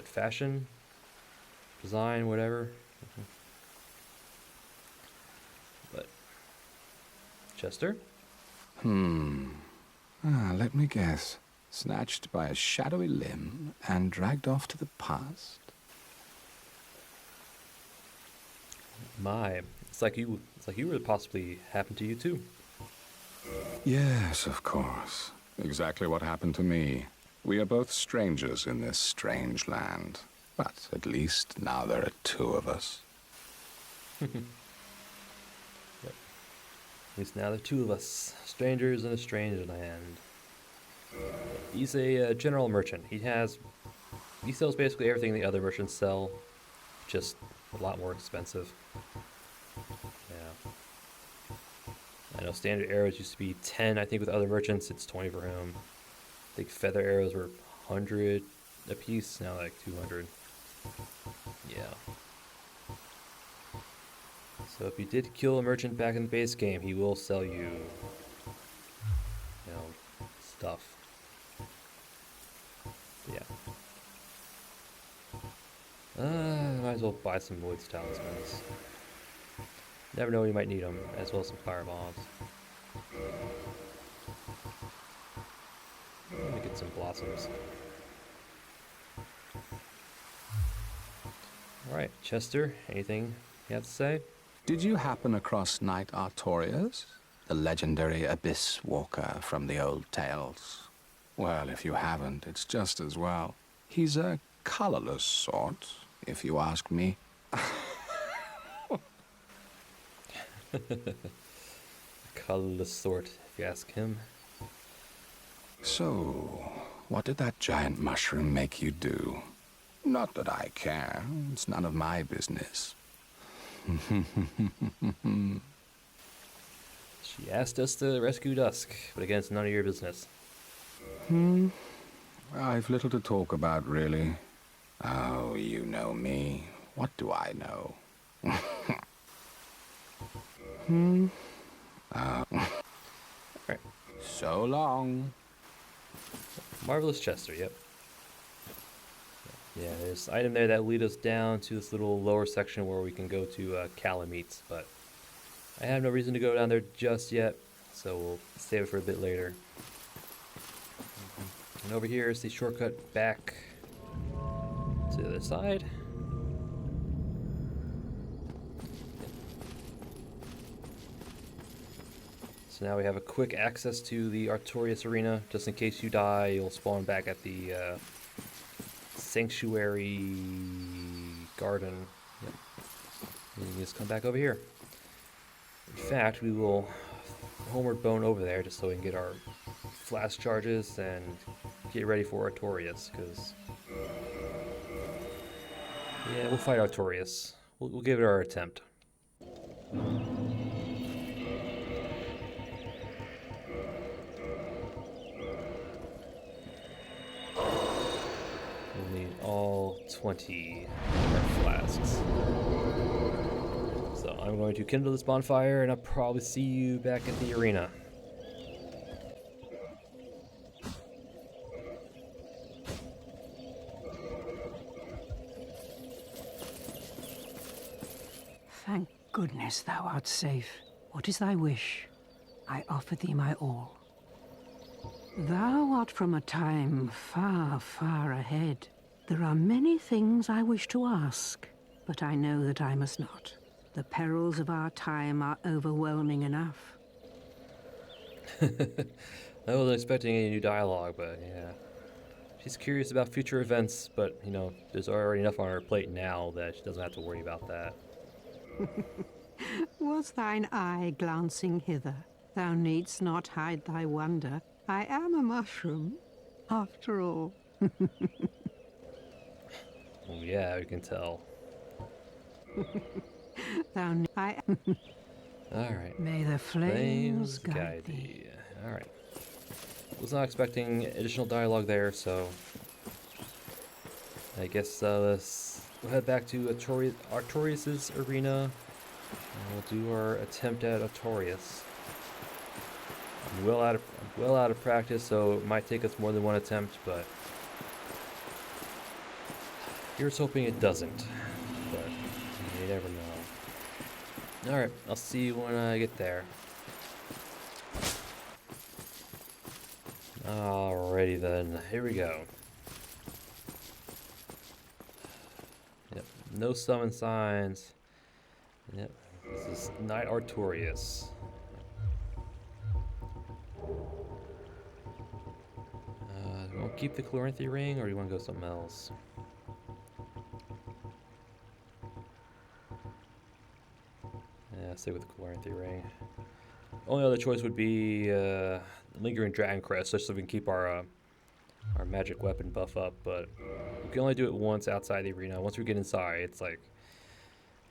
fashion design, whatever. But Chester? Let me guess. Snatched by a shadowy limb and dragged off to the past? My, it's like you were possibly happened to you too. Yes, of course. Exactly what happened to me. We are both strangers in this strange land. But at least now there are two of us. Yep. At least now there are two of us. Strangers in a strange land. He's a general merchant. He sells basically everything the other merchants sell, just a lot more expensive. Yeah. I know standard arrows used to be 10, I think with other merchants it's 20 for him. I think feather arrows were 100 a piece, now like 200. Yeah. So if you did kill a merchant back in the base game, he will sell you, stuff. Yeah. Might as well buy some Woods Talismans. Never know, you might need them, as well as some fire bombs. Let me get some blossoms. Alright, Chester, anything you have to say? Did you happen across Knight Artorias, the legendary abyss walker from the old tales? Well, if you haven't, it's just as well. He's a colorless sort, if you ask me. Colorless sort, if you ask him. So, what did that giant mushroom make you do? Not that I care. It's none of my business. She asked us to rescue Dusk, but again, it's none of your business. I've little to talk about, really. Oh, you know me. What do I know? Alright. So long. Marvelous Chester, yep. Yeah, there's an item there that lead us down to this little lower section where we can go to Calameets, but I have no reason to go down there just yet, so we'll save it for a bit later. And over here is the shortcut back to the other side. So now we have a quick access to the Artorias arena. Just in case you die, you'll spawn back at the Sanctuary Garden. Yep. And you can just come back over here. In fact, we will homeward bone over there just so we can get our flash charges and get ready for Artorias, because yeah, we'll fight Artorias. We'll give it our attempt. We'll need all 20 of our flasks. So I'm going to kindle this bonfire, and I'll probably see you back at the arena. Thank goodness thou art safe. What is thy wish? I offer thee my all. Thou art from a time far, far ahead. There are many things I wish to ask, but I know that I must not. The perils of our time are overwhelming enough. I wasn't expecting any new dialogue, but yeah. She's curious about future events, but, there's already enough on her plate now that she doesn't have to worry about that. Was thine eye glancing hither? Thou needst not hide thy wonder. I am a mushroom, after all. Oh yeah, we can tell. Alright. May the flames guide thee. Alright. Was not expecting additional dialogue there, so I guess we'll head back to Artorias' arena, and we'll do our attempt at Artorias. I'm well out of practice, so it might take us more than one attempt, but here's hoping it doesn't. But you never know. Alright, I'll see you when I get there. Alrighty then, here we go. Yep, no summon signs. Yep, this is Knight Artorias. Do you want to keep the Chloranthy ring, or do you want to go something else? Yeah, stay with the Chloranthy ring. Only other choice would be Lingering Dragon Crest, just so we can keep our magic weapon buff up, but we can only do it once outside the arena. Once we get inside, it's like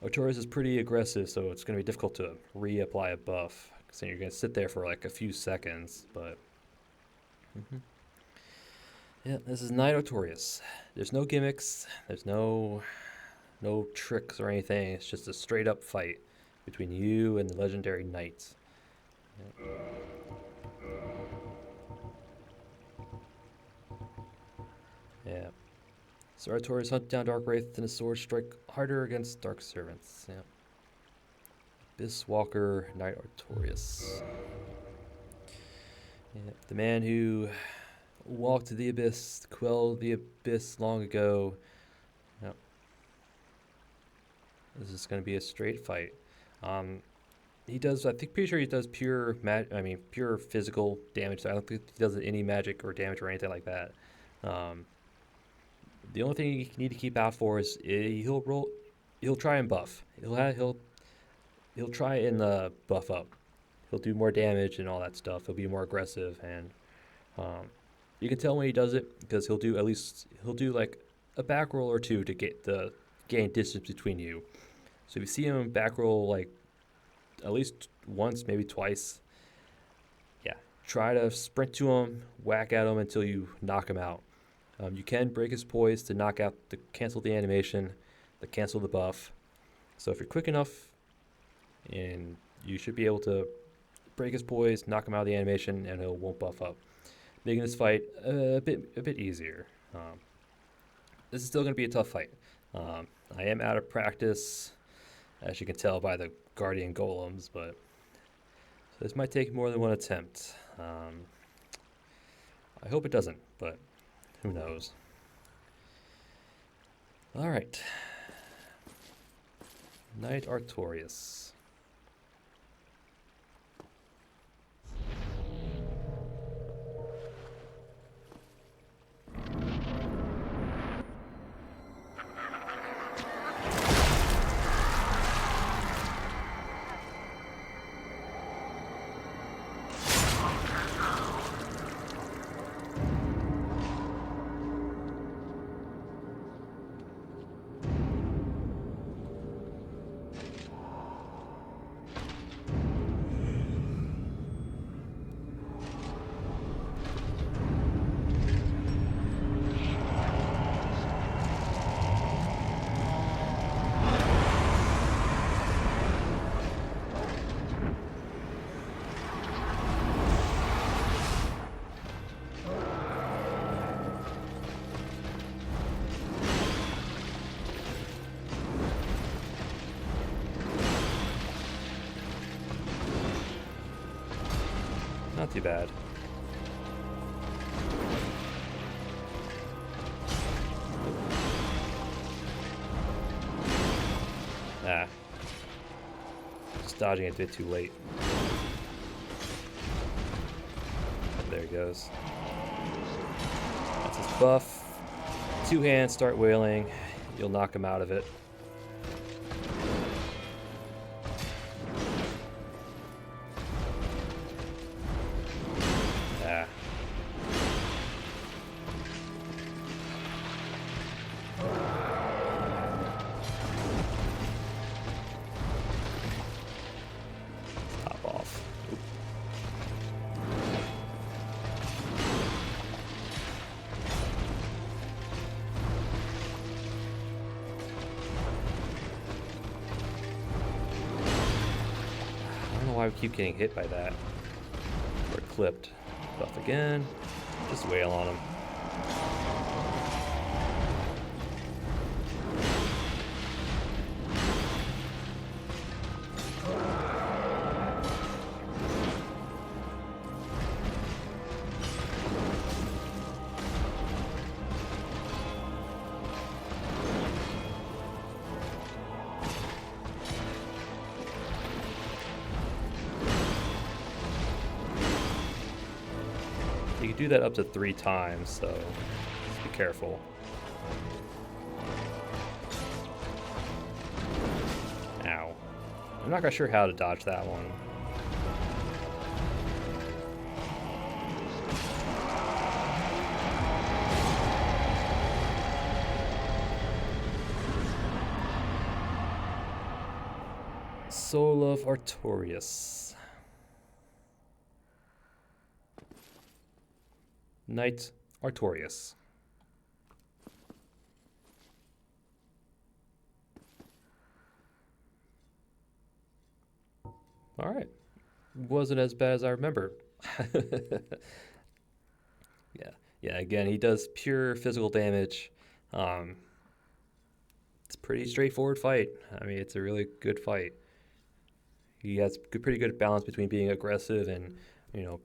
Artorias is pretty aggressive, so it's going to be difficult to reapply a buff, because then you're going to sit there for like a few seconds, but yeah, this is Knight Artorias. There's no gimmicks, there's no tricks or anything. It's just a straight up fight between you and the legendary knight. Yeah. So Artorias hunt down Dark Wraith and his sword strike harder against Dark Servants. Yeah. Abyss Walker, Knight Artorias. Yeah. The man who walked to the abyss, quelled the abyss long ago. Yep. This is going to be a straight fight. He does. I think pretty sure he does pure pure physical damage. I don't think he does any magic or damage or anything like that. The only thing you need to keep out for is he'll roll. He'll try and buff. He'll try and buff up. He'll do more damage and all that stuff. He'll be more aggressive, and you can tell when he does it because he'll do like a back roll or two to gain distance between you. So if you see him back roll like at least once, maybe twice, yeah, try to sprint to him, whack at him until you knock him out. You can break his poise to cancel the animation, to cancel the buff. So if you're quick enough, and you should be able to break his poise, knock him out of the animation, and he won't buff up, making this fight a bit easier. This is still going to be a tough fight. I am out of practice, as you can tell by the Guardian Golems, but so this might take more than one attempt. I hope it doesn't, but who knows? All right. Knight Artorias. Not too bad. Ah. Just dodging it a bit too late. There he goes. That's his buff. Two hands, start wailing. You'll knock him out of it. Ah. Top off. Oop. I don't know why we keep getting hit by that. We're clipped. Buff again. Just wail on him. You can do that up to 3 times, so just be careful. Ow. I'm not quite sure how to dodge that one. Soul of Artorias. Knight Artorias. All right. Wasn't as bad as I remember. Yeah. Yeah, again, he does pure physical damage. Um, it's a pretty straightforward fight. I mean, it's a really good fight. He has pretty good balance between being aggressive and, you know,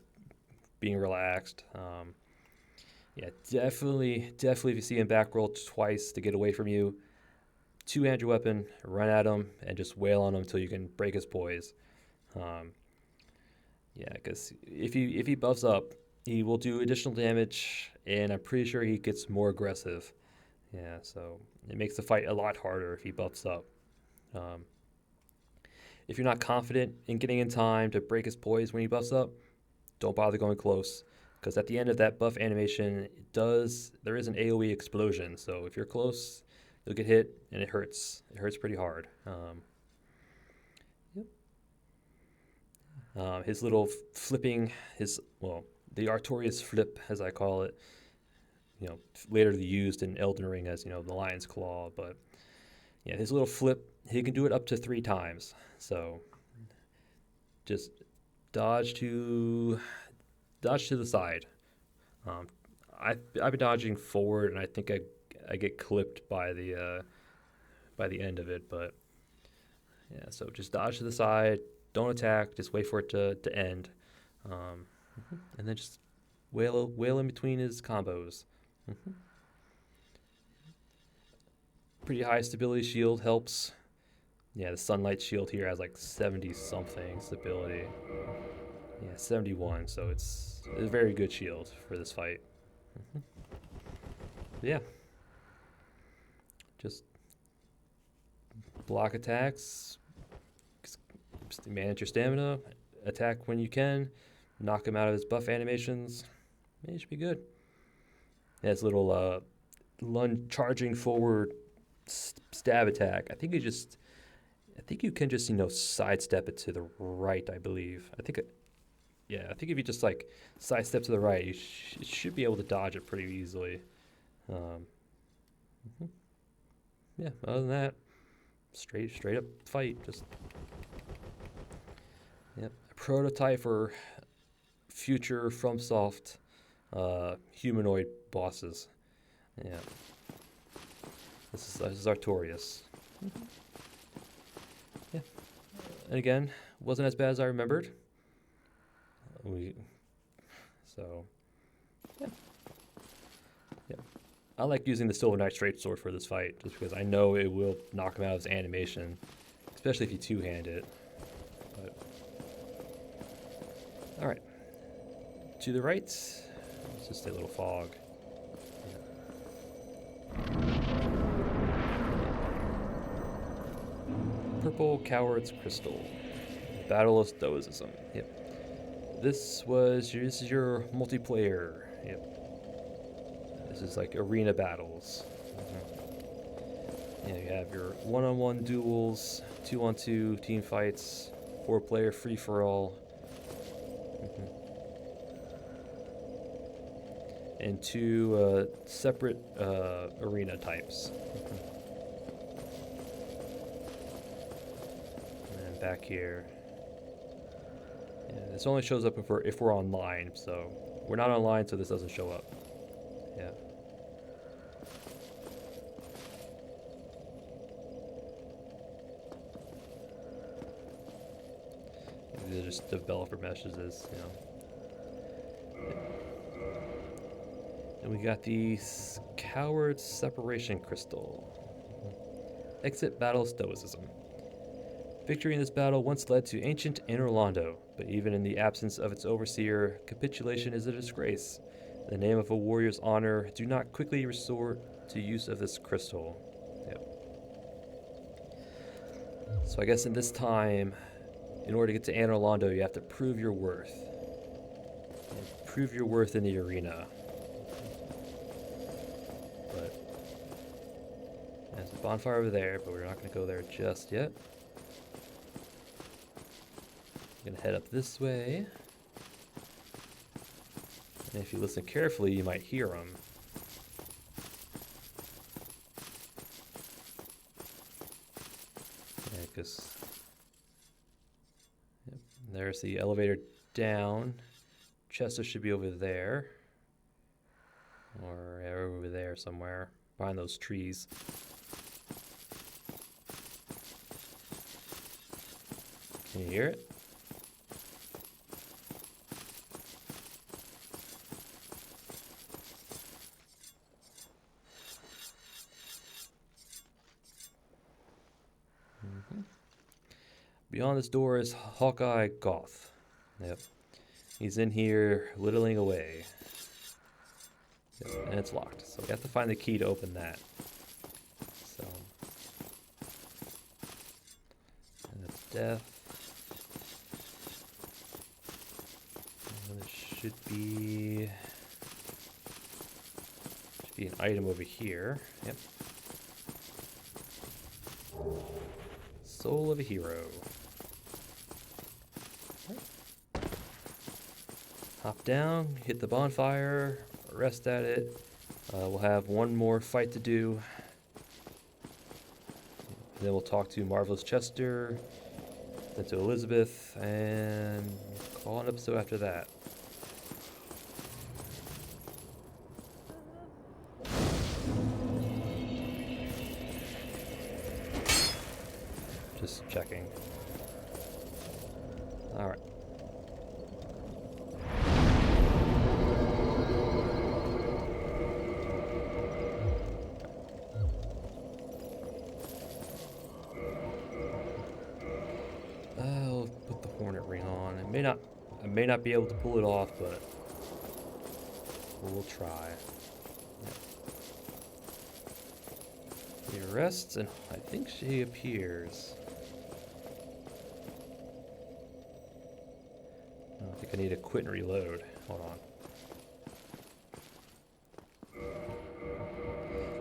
being relaxed. Yeah, definitely if you see him back roll twice to get away from you, two-hand your weapon, run at him, and just wail on him until you can break his poise. Um, yeah, because if he buffs up, he will do additional damage, and I'm pretty sure he gets more aggressive. Yeah, so it makes the fight a lot harder if he buffs up. Um, if you're not confident in getting in time to break his poise when he buffs up, don't bother going close. Because at the end of that buff animation, there is an AoE explosion. So if you're close, you'll get hit, and it hurts. It hurts pretty hard. Yep. His little flipping, the Artorias flip, as I call it, later used in Elden Ring as, the lion's claw. But yeah, his little flip, he can do it up to 3 times. So just dodge to the side. I've been dodging forward, and I think I get clipped by the end of it. But yeah, so just dodge to the side. Don't attack. Just wait for it to end, and then just wail in between his combos. Pretty high stability shield helps. Yeah, the sunlight shield here has like 70 something stability. Yeah, 71. So it's a very good shield for this fight. Yeah, just block attacks, manage your stamina, attack when you can, knock him out of his buff animations. It should be good. It has little charging forward stab attack. I think you can just sidestep it to the right. I believe. I think if you just like sidestep to the right, you should be able to dodge it pretty easily. Yeah. Other than that, straight up fight. Just a prototype for future FromSoft humanoid bosses. Yeah. This is Artorias. Yeah. And again, wasn't as bad as I remembered. So yeah. I like using the Silver Knight Straight Sword for this fight, just because I know it will knock him out of his animation, especially if you two-hand it. But all right, to the right. It's just a little fog. Purple Coward's Crystal. Battle of Stoicism. Yep. This is your multiplayer. Yep. This is like arena battles. You have your one-on-one duels, 2-on-2 team fights, 4-player free-for-all, and 2 separate arena types. And back here, this only shows up if we're online. So we're not online, so this doesn't show up. Yeah. These are just developer messages, And we got the Coward's Separation Crystal. Exit Battle Stoicism. Victory in this battle once led to ancient Interlondo, but even in the absence of its overseer, capitulation is a disgrace. In the name of a warrior's honor, do not quickly resort to use of this crystal. Yep. So I guess in this time, in order to get to Interlondo, you have to prove your worth. And prove your worth in the arena. But there's a bonfire over there, but we're not going to go there just yet. I'm going to head up this way. And if you listen carefully, you might hear them. Yep. There's the elevator down. Chester should be over there. Or over there somewhere. Behind those trees. Can you hear it? Beyond this door is Hawkeye Goth. Yep. He's in here whittling away. Yep. And it's locked. So we have to find the key to open that. So. And that's death. And there should be an item over here. Yep. Soul of a hero. Hop down, hit the bonfire, rest at it. We'll have one more fight to do. Then we'll talk to Marvelous Chester, then to Elizabeth, and call an episode after that. Just checking. All right. I'll put the hornet ring on. I may not be able to pull it off, but we'll try. She rests, and I think she appears. I think I need to quit and reload. Hold on.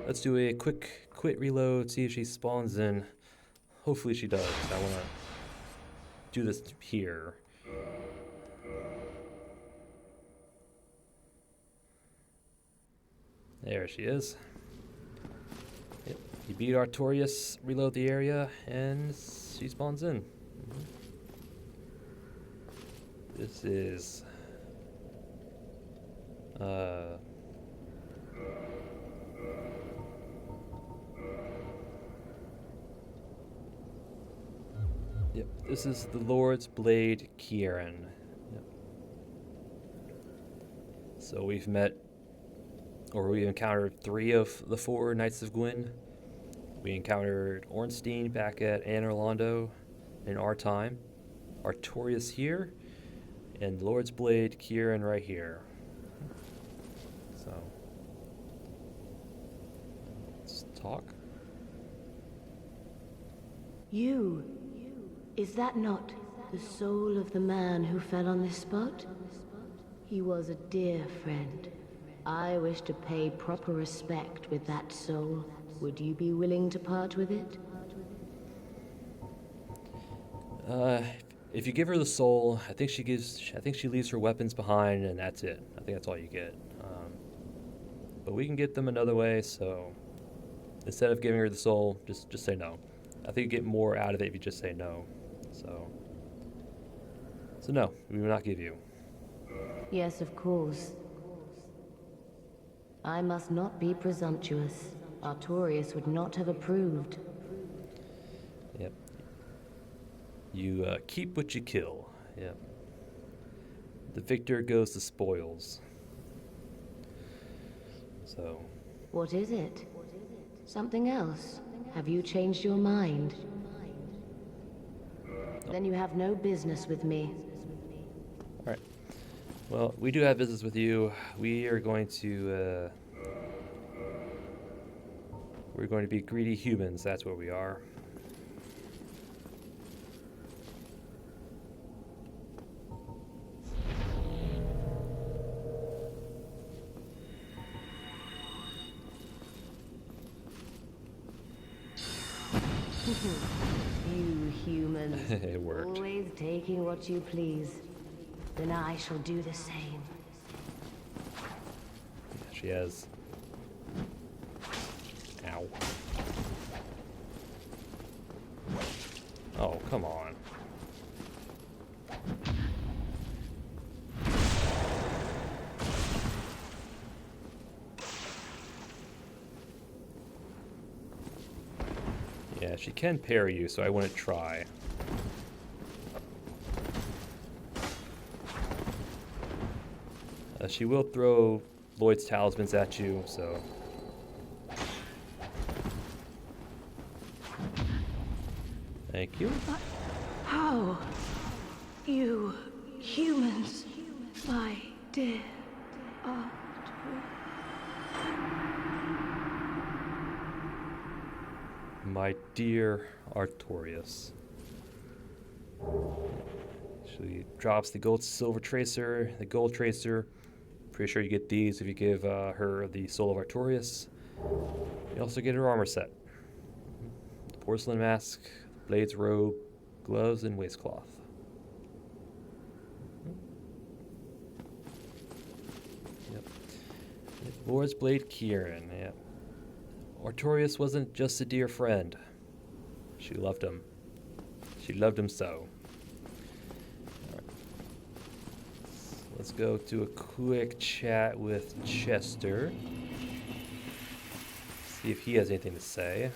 Let's do a quick quit reload, see if she spawns in. Hopefully she does. I want to do this here. There she is. Yep. You beat Artorias, reload the area, and she spawns in. This is yep, this is the Lord's Blade Kieran. Yep. So we've encountered 3 of the 4 Knights of Gwyn. We encountered Ornstein back at Anne Orlando in our time. Artorias here. And Lord's Blade, Kieran right here. So, let's talk. You. Is that not the soul of the man who fell on this spot? He was a dear friend. I wish to pay proper respect with that soul. Would you be willing to part with it? If you give her the soul, I think she leaves her weapons behind, and that's it. I think that's all you get. But we can get them another way. So instead of giving her the soul, just say no. I think you get more out of it if you just say no. So no, we will not give you. Yes, of course. I must not be presumptuous. Artorias would not have approved. Yep. You keep what you kill. Yep. The victor goes the spoils. So. What is it? Something else? Have you changed your mind? No. Then you have no business with me. All right. Well, we do have business with you. We are going to. We're going to be greedy humans. That's what we are. You humans. It worked. Always taking what you please. Then I shall do the same. She has. Ow. Oh, come on. Yeah, she can parry you, so I wouldn't try. She will throw Lloyd's talismans at you, so... Thank you. How? You humans, my dear Art. My dear Artorias. She drops the gold silver tracer, the gold tracer. Pretty sure you get these if you give her the soul of Artorias. You also get her armor set. The porcelain mask, blades robe, gloves, and waistcloth. Yep. Lord's Blade Kieran, yep. Artorias wasn't just a dear friend. She loved him. She loved him so. Alright. Let's go to a quick chat with Chester. See if he has anything to say.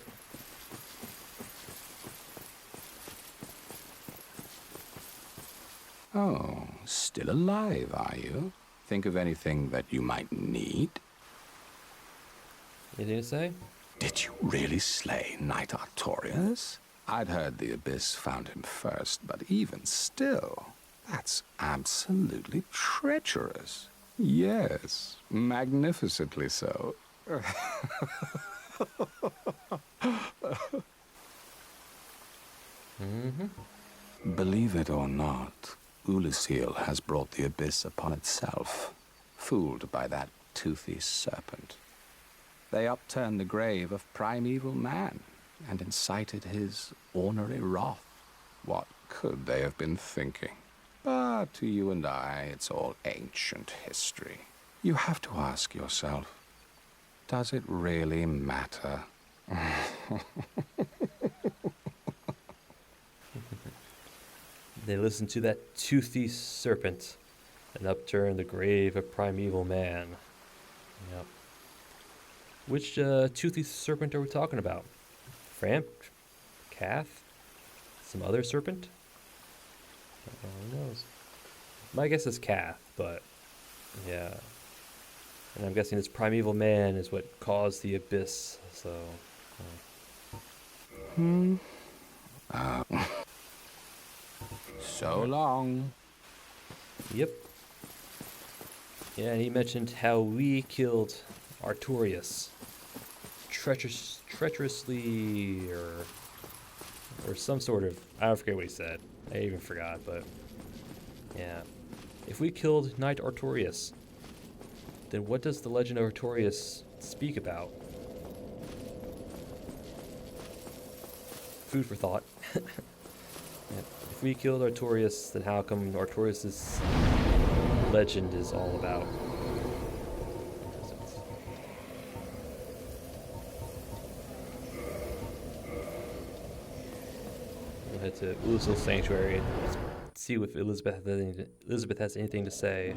Oh, still alive, are you? Think of anything that you might need? Anything to say? Did you really slay Knight Artorias? I'd heard the Abyss found him first, but even still, that's absolutely treacherous. Yes, magnificently so. Believe it or not, Ulysses has brought the Abyss upon itself, fooled by that toothy serpent. They upturned the grave of primeval man and incited his ornery wrath. What could they have been thinking? But to you and I, it's all ancient history. You have to ask yourself, does it really matter? They listened to that toothy serpent and upturned the grave of primeval man. Yep. Which toothy serpent are we talking about? Framp? Cath? Some other serpent? Who knows? My guess is Cath, but yeah. And I'm guessing this primeval man is what caused the Abyss, so... So long. Yep. Yeah, and he mentioned how we killed Artorias. Treacherously, or some sort of... I don't forget what he said. I even forgot, but... Yeah. If we killed Knight Artorias, then what does the legend of Artorias speak about? Food for thought. Yep. If we killed Artorias, then how come Artorias' legend is all about? We'll head to Usul Sanctuary. See if Elizabeth has anything to say.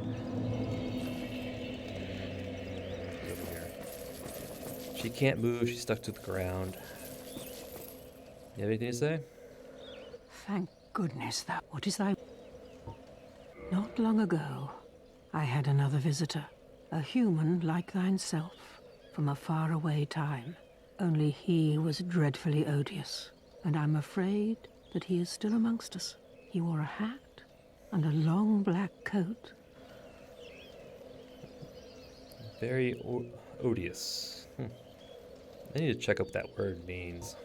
Over here. She can't move. She's stuck to the ground. You have anything to say? Thank goodness that. What is thy... Not long ago, I had another visitor. A human like thyself, from a faraway time. Only he was dreadfully odious, and I'm afraid that he is still amongst us. He wore a hat and a long black coat. Very odious. I need to check up what that word means.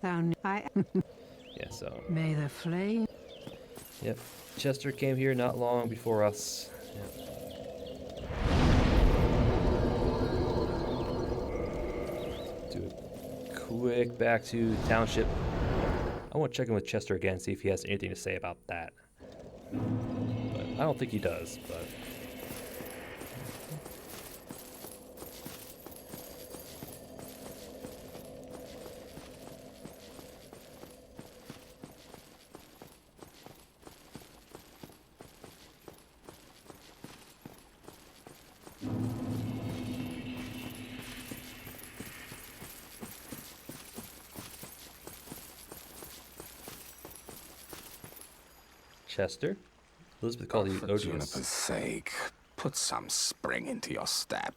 Yeah, so... May the flame... Yep. Chester came here not long before us. Yep. Do a quick back to township. I want to check in with Chester again, see if he has anything to say about that. But I don't think he does, but... Chester. Elizabeth called you For odious. Juniper's sake, put some spring into your step.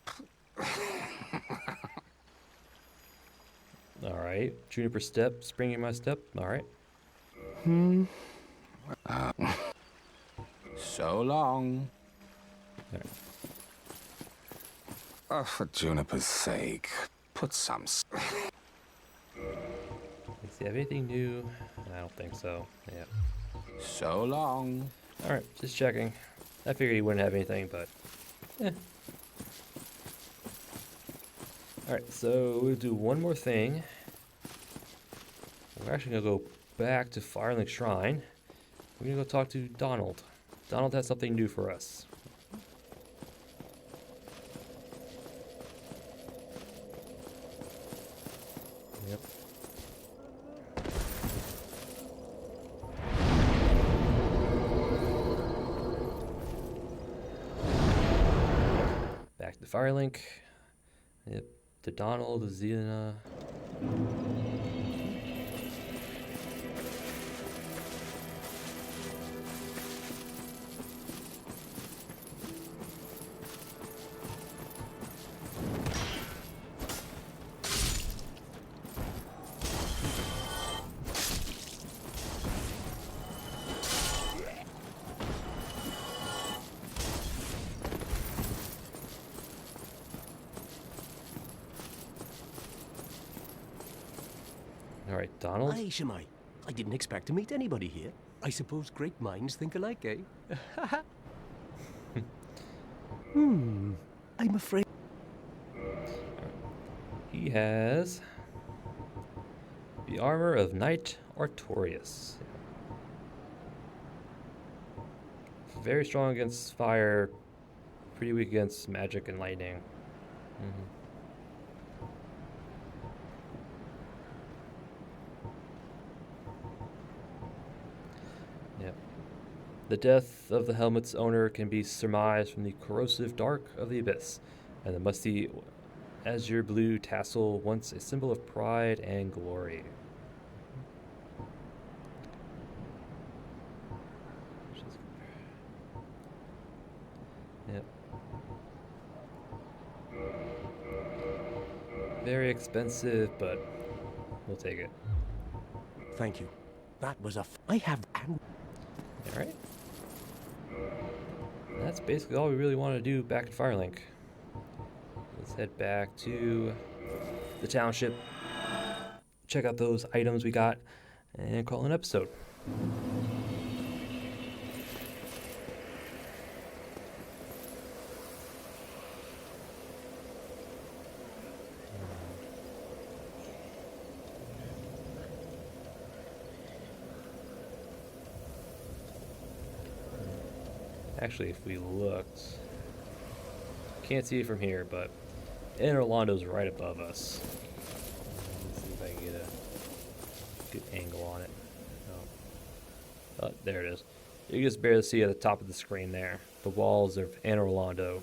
All right. Juniper step, spring in my step. All right. So long. All right. For Juniper's sake, put some... Does he have anything new? I don't think so. Yeah. So long. All right. Just checking. I figured he wouldn't have anything, but All right. So we'll do one more thing. We're actually gonna go back to Firelink Shrine. We're gonna go talk to Donald. Donald has something new for us. Yep. Back to Firelink. Yep. To Donald, Xena. All right, Donald. Aye, Shemai. I didn't expect to meet anybody here. I suppose great minds think alike, eh? I'm afraid... He has the armor of Knight Artorias. Very strong against fire, pretty weak against magic and lightning. Yep. The death of the helmet's owner can be surmised from the corrosive dark of the abyss, and the musty azure blue tassel, once a symbol of pride and glory. Yep. Very expensive, but we'll take it. Thank you. That was I have... Alright. That's basically all we really want to do back at Firelink. Let's head back to the township, check out those items we got, and call it an episode. Actually, if we looked, can't see it from here, but Anne Orlando's right above us. Let's see if I can get a good angle on it. Oh, there it is. You can just barely see at the top of the screen there. The walls of Anne Orlando.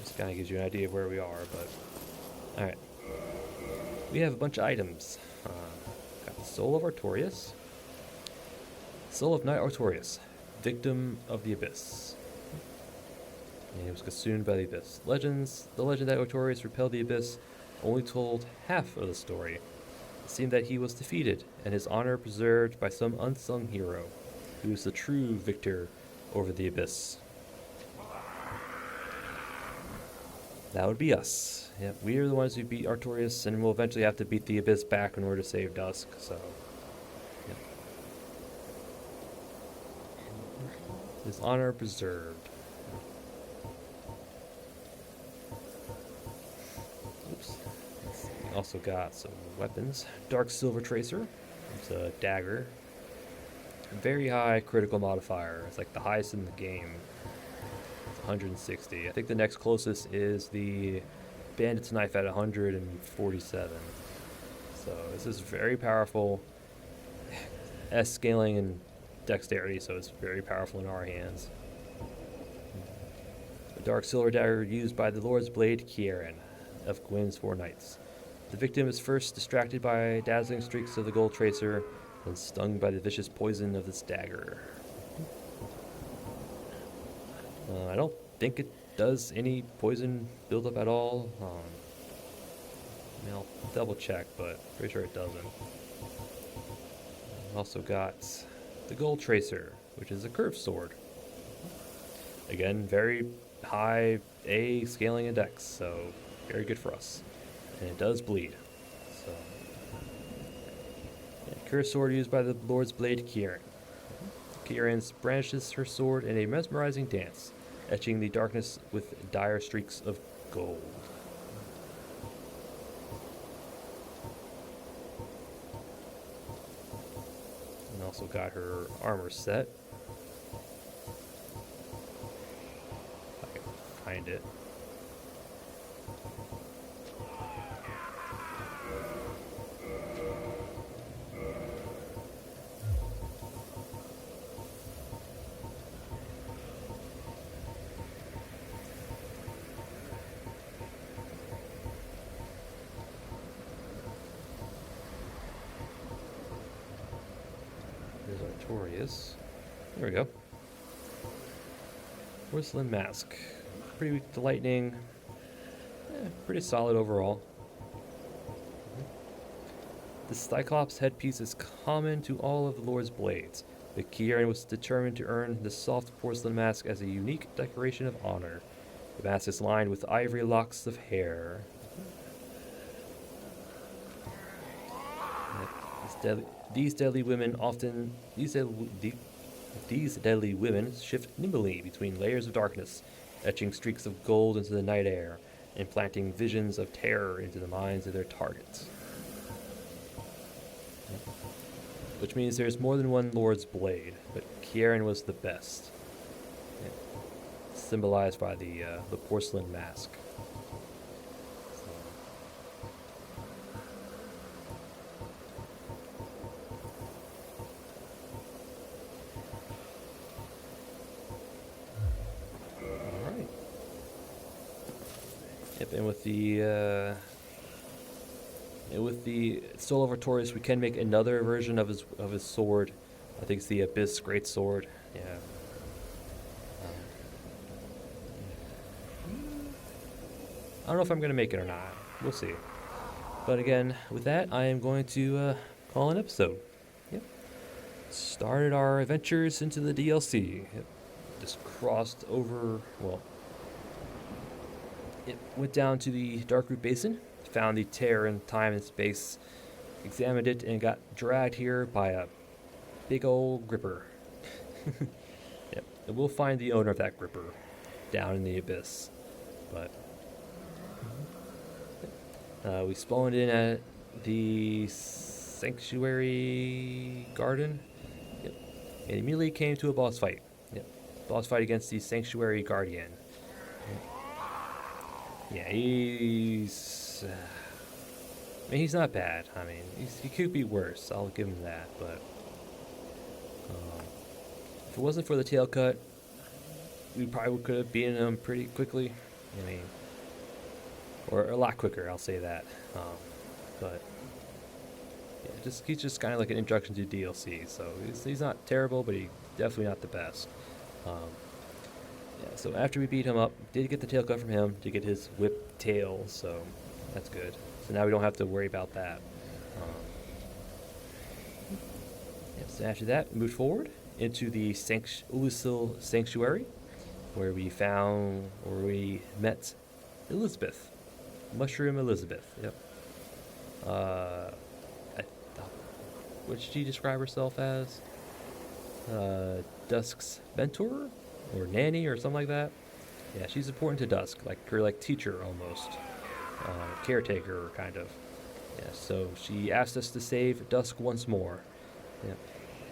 Just kind of gives you an idea of where we are, but... Alright. We have a bunch of items. Got the Soul of Artorias. Soul of Knight Artorias, victim of the Abyss. And he was consumed by the Abyss. The legend that Artorias repelled the Abyss only told half of the story. It seemed that he was defeated, and his honor preserved by some unsung hero, who is the true victor over the Abyss. That would be us. Yep, we are the ones who beat Artorias, and we'll eventually have to beat the Abyss back in order to save Dusk, so... Yep. His honor preserved. Oops. We also got some weapons. Dark Silver Tracer. It's a dagger. Very high critical modifier. It's like the highest in the game. It's 160. I think the next closest is the Bandit's Knife at 147. So this is very powerful. S scaling and dexterity, so it's very powerful in our hands. A dark silver dagger used by the Lord's Blade Kieran of Gwyn's Four Knights. The victim is first distracted by dazzling streaks of the gold tracer, and stung by the vicious poison of this dagger. I don't think it does any poison buildup at all. I mean, I'll double check, but pretty sure it doesn't. Also got the Gold Tracer, which is a curved sword. Again, very high A scaling index, so very good for us. And it does bleed. So, yeah, curved sword used by the Lord's Blade Kieran. Kieran brandishes her sword in a mesmerizing dance, etching the darkness with dire streaks of gold. And also got her armor set. If I can find it. There's Artorias. There we go. Porcelain mask. Pretty weak to lightning. Pretty solid overall. The Cyclops headpiece is common to all of the Lord's blades, but Kieran was determined to earn the soft porcelain mask as a unique decoration of honor. The mask is lined with ivory locks of hair. These deadly women shift nimbly between layers of darkness, etching streaks of gold into the night air, and planting visions of terror into the minds of their targets. Which means there's more than one Lord's Blade, but Kieran was the best. Yeah. Symbolized by the porcelain mask. Alright. Yep, and with the Soul of Artorias, we can make another version of his sword. I think it's the Abyss Great Sword. Yeah. I don't know if I'm going to make it or not. We'll see. But again, with that, I am going to call an episode. Yep. Started our adventures into the DLC. Yep. Just crossed over, well, it went down to the Darkroot Basin, found the tear in time and space, examined it, and got dragged here by a big old gripper. Yep. And we'll find the owner of that gripper down in the abyss. But we spawned in at the Sanctuary Garden. Yep. And immediately came to a boss fight. Yep. Boss fight against the Sanctuary Guardian. Yep. Yeah, he's not bad. I mean, he could be worse. I'll give him that. But if it wasn't for the tail cut, we probably could have beaten him pretty quickly. I mean, or a lot quicker. I'll say that. But yeah, he's just kind of like an introduction to DLC. So he's not terrible, but he's definitely not the best. Yeah, so after we beat him up, did get the tail cut from him to get his whip tail, so that's good. So now we don't have to worry about that. Yeah, so after that, we moved forward into the Ulusil Sanctuary, where we met Elizabeth, Mushroom Elizabeth. Yep. What did she describe herself as? Dusk's mentor? Or nanny or something like that. Yeah, she's important to Dusk, like her teacher almost, caretaker kind of. Yeah, so she asked us to save Dusk once more. Yeah,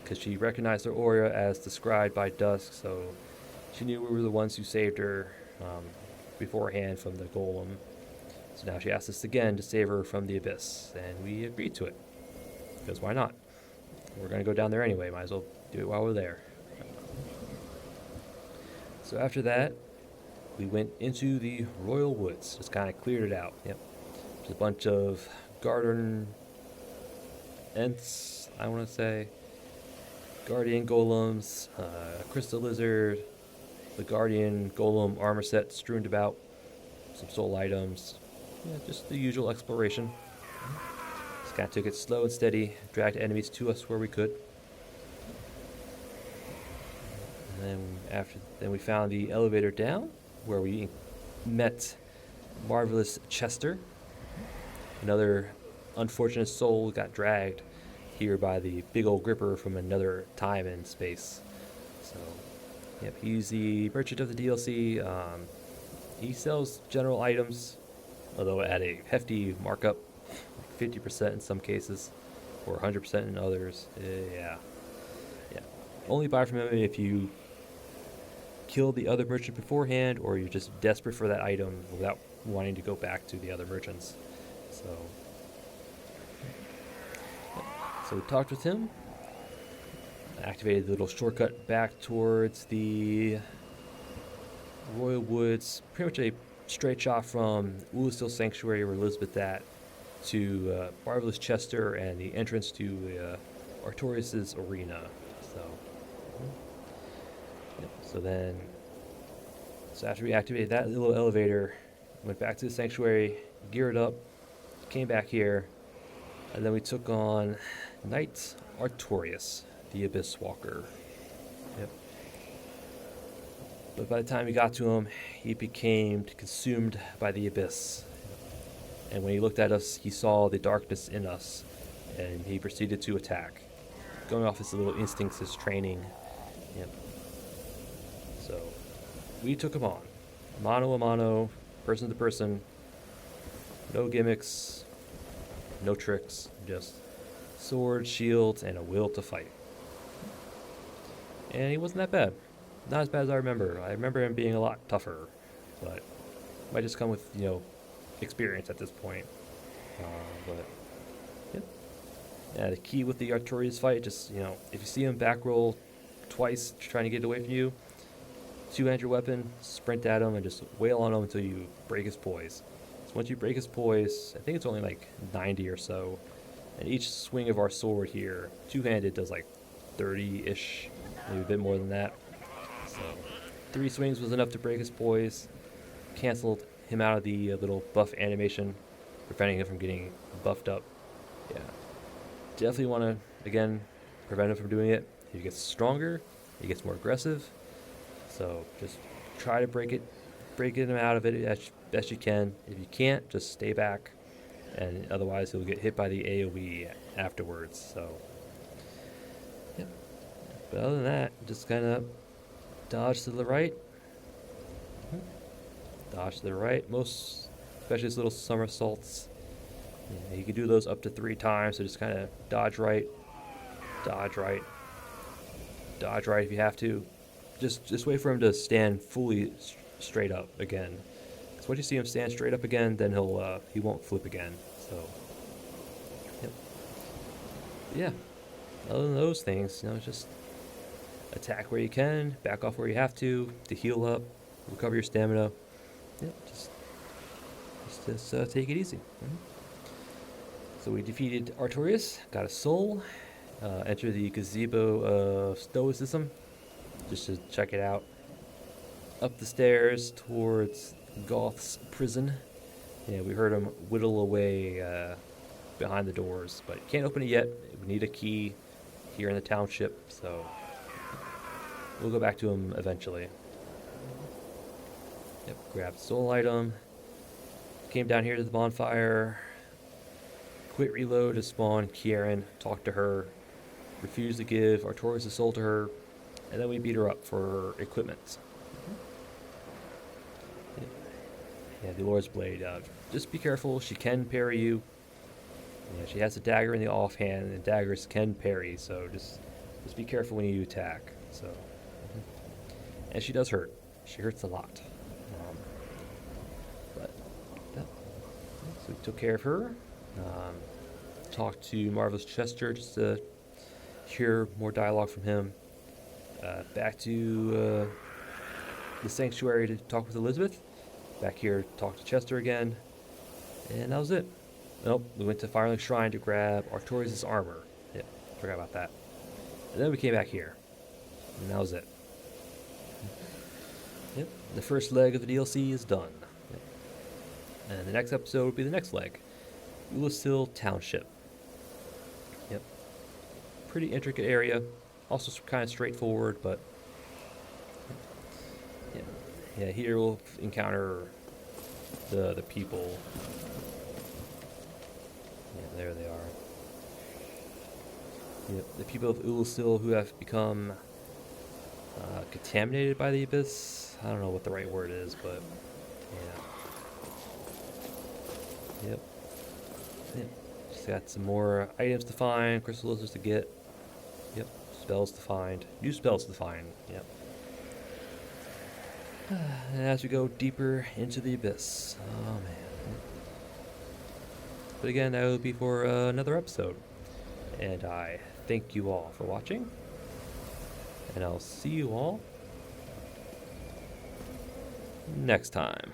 because she recognized her aura as described by Dusk, so she knew we were the ones who saved her beforehand from the golem. So now she asked us again to save her from the abyss, and we agreed to it. Because why not? We're gonna go down there anyway. Might as well do it while we're there. So after that, we went into the Royal Woods. Just kind of cleared it out. Yep. There's a bunch of garden ents, I want to say. Guardian golems, crystal lizard, the guardian golem armor set strewn about, some soul items. Yeah, just the usual exploration. Just kind of took it slow and steady, dragged enemies to us where we could. And then we found the elevator down, where we met Marvelous Chester. Another unfortunate soul got dragged here by the big old gripper from another time and space. So, yep, he's the merchant of the DLC. He sells general items, although at a hefty markup, like 50% in some cases, or 100% in others. Yeah. Only buy from him if you kill the other merchant beforehand, or you're just desperate for that item without wanting to go back to the other merchants. So we talked with him, activated the little shortcut back towards the Royal Woods, pretty much a straight shot from Ulastil Sanctuary where Elizabeth's at to Marvelous Chester and the entrance to Artorias' arena. So after we activated that little elevator, went back to the sanctuary, geared up, came back here, and then we took on Knight Artorias, the Abyss Walker. Yep. But by the time we got to him, he became consumed by the abyss. And when he looked at us, he saw the darkness in us, and he proceeded to attack, going off his little instincts, his training. Yep. So we took him on, mano a mano, person to person, no gimmicks, no tricks, just sword, shields, and a will to fight. And he wasn't that bad. Not as bad as I remember. I remember him being a lot tougher, but might just come with, experience at this point. Yeah, the key with the Artorias fight, just, if you see him back roll twice trying to get away from you, two-hand your weapon, sprint at him, and just wail on him until you break his poise. So once you break his poise, I think it's only like 90 or so, and each swing of our sword here, two-handed, does like 30-ish, maybe a bit more than that. So 3 swings was enough to break his poise, canceled him out of the little buff animation, preventing him from getting buffed up. Yeah, definitely want to, again, prevent him from doing it. He gets stronger, he gets more aggressive, so just try to break him out of it as best you can. If you can't, just stay back, and otherwise he'll get hit by the AoE afterwards. So, yep. But other than that, just kind of dodge to the right. Dodge to the right. Most, especially his little somersaults. You can do those up to 3 times, so just kind of dodge right, dodge right, dodge right if you have to. Just wait for him to stand fully straight up again. Because once you see him stand straight up again, then he won't flip again. So, yep. Yeah. Other than those things, just attack where you can, back off where you have to heal up, recover your stamina. Yep. Just take it easy. Mm-hmm. So we defeated Artorias, got a soul, enter the gazebo of Stoicism, just to check it out. Up the stairs towards Goth's prison. Yeah, we heard him whittle away behind the doors, but can't open it yet. We need a key here in the township, so we'll go back to him eventually. Yep, grabbed soul item. Came down here to the bonfire. Quit reload to spawn Kieran, talk to her, refused to give Artorias' soul to her, and then we beat her up for equipment. Yeah, the Lord's Blade. Just be careful, she can parry you. Yeah, she has a dagger in the offhand, and daggers can parry, so just be careful when you attack. So, and she does hurt. She hurts a lot. So we took care of her. Talked to Marvelous Chester just to hear more dialogue from him. Back to the sanctuary to talk with Elizabeth. Back here to talk to Chester again. And that was it. Nope, we went to Firelink Shrine to grab Artorias' armor. Yeah. Forgot about that. And then we came back here. And that was it. Yep. The first leg of the DLC is done. Yep. And the next episode will be the next leg. Ullasil Township. Yep. Pretty intricate area. Also kind of straightforward, but yeah, here we'll encounter the people. Yeah, there they are. Yep, the people of Ullasil who have become contaminated by the abyss. I don't know what the right word is, but yeah. Yep. Just got some more items to find, crystal lizards to get. Yep. Spells to find. New spells to find. Yep. And as we go deeper into the abyss. Oh man. But again, that will be for another episode. And I thank you all for watching. And I'll see you all next time.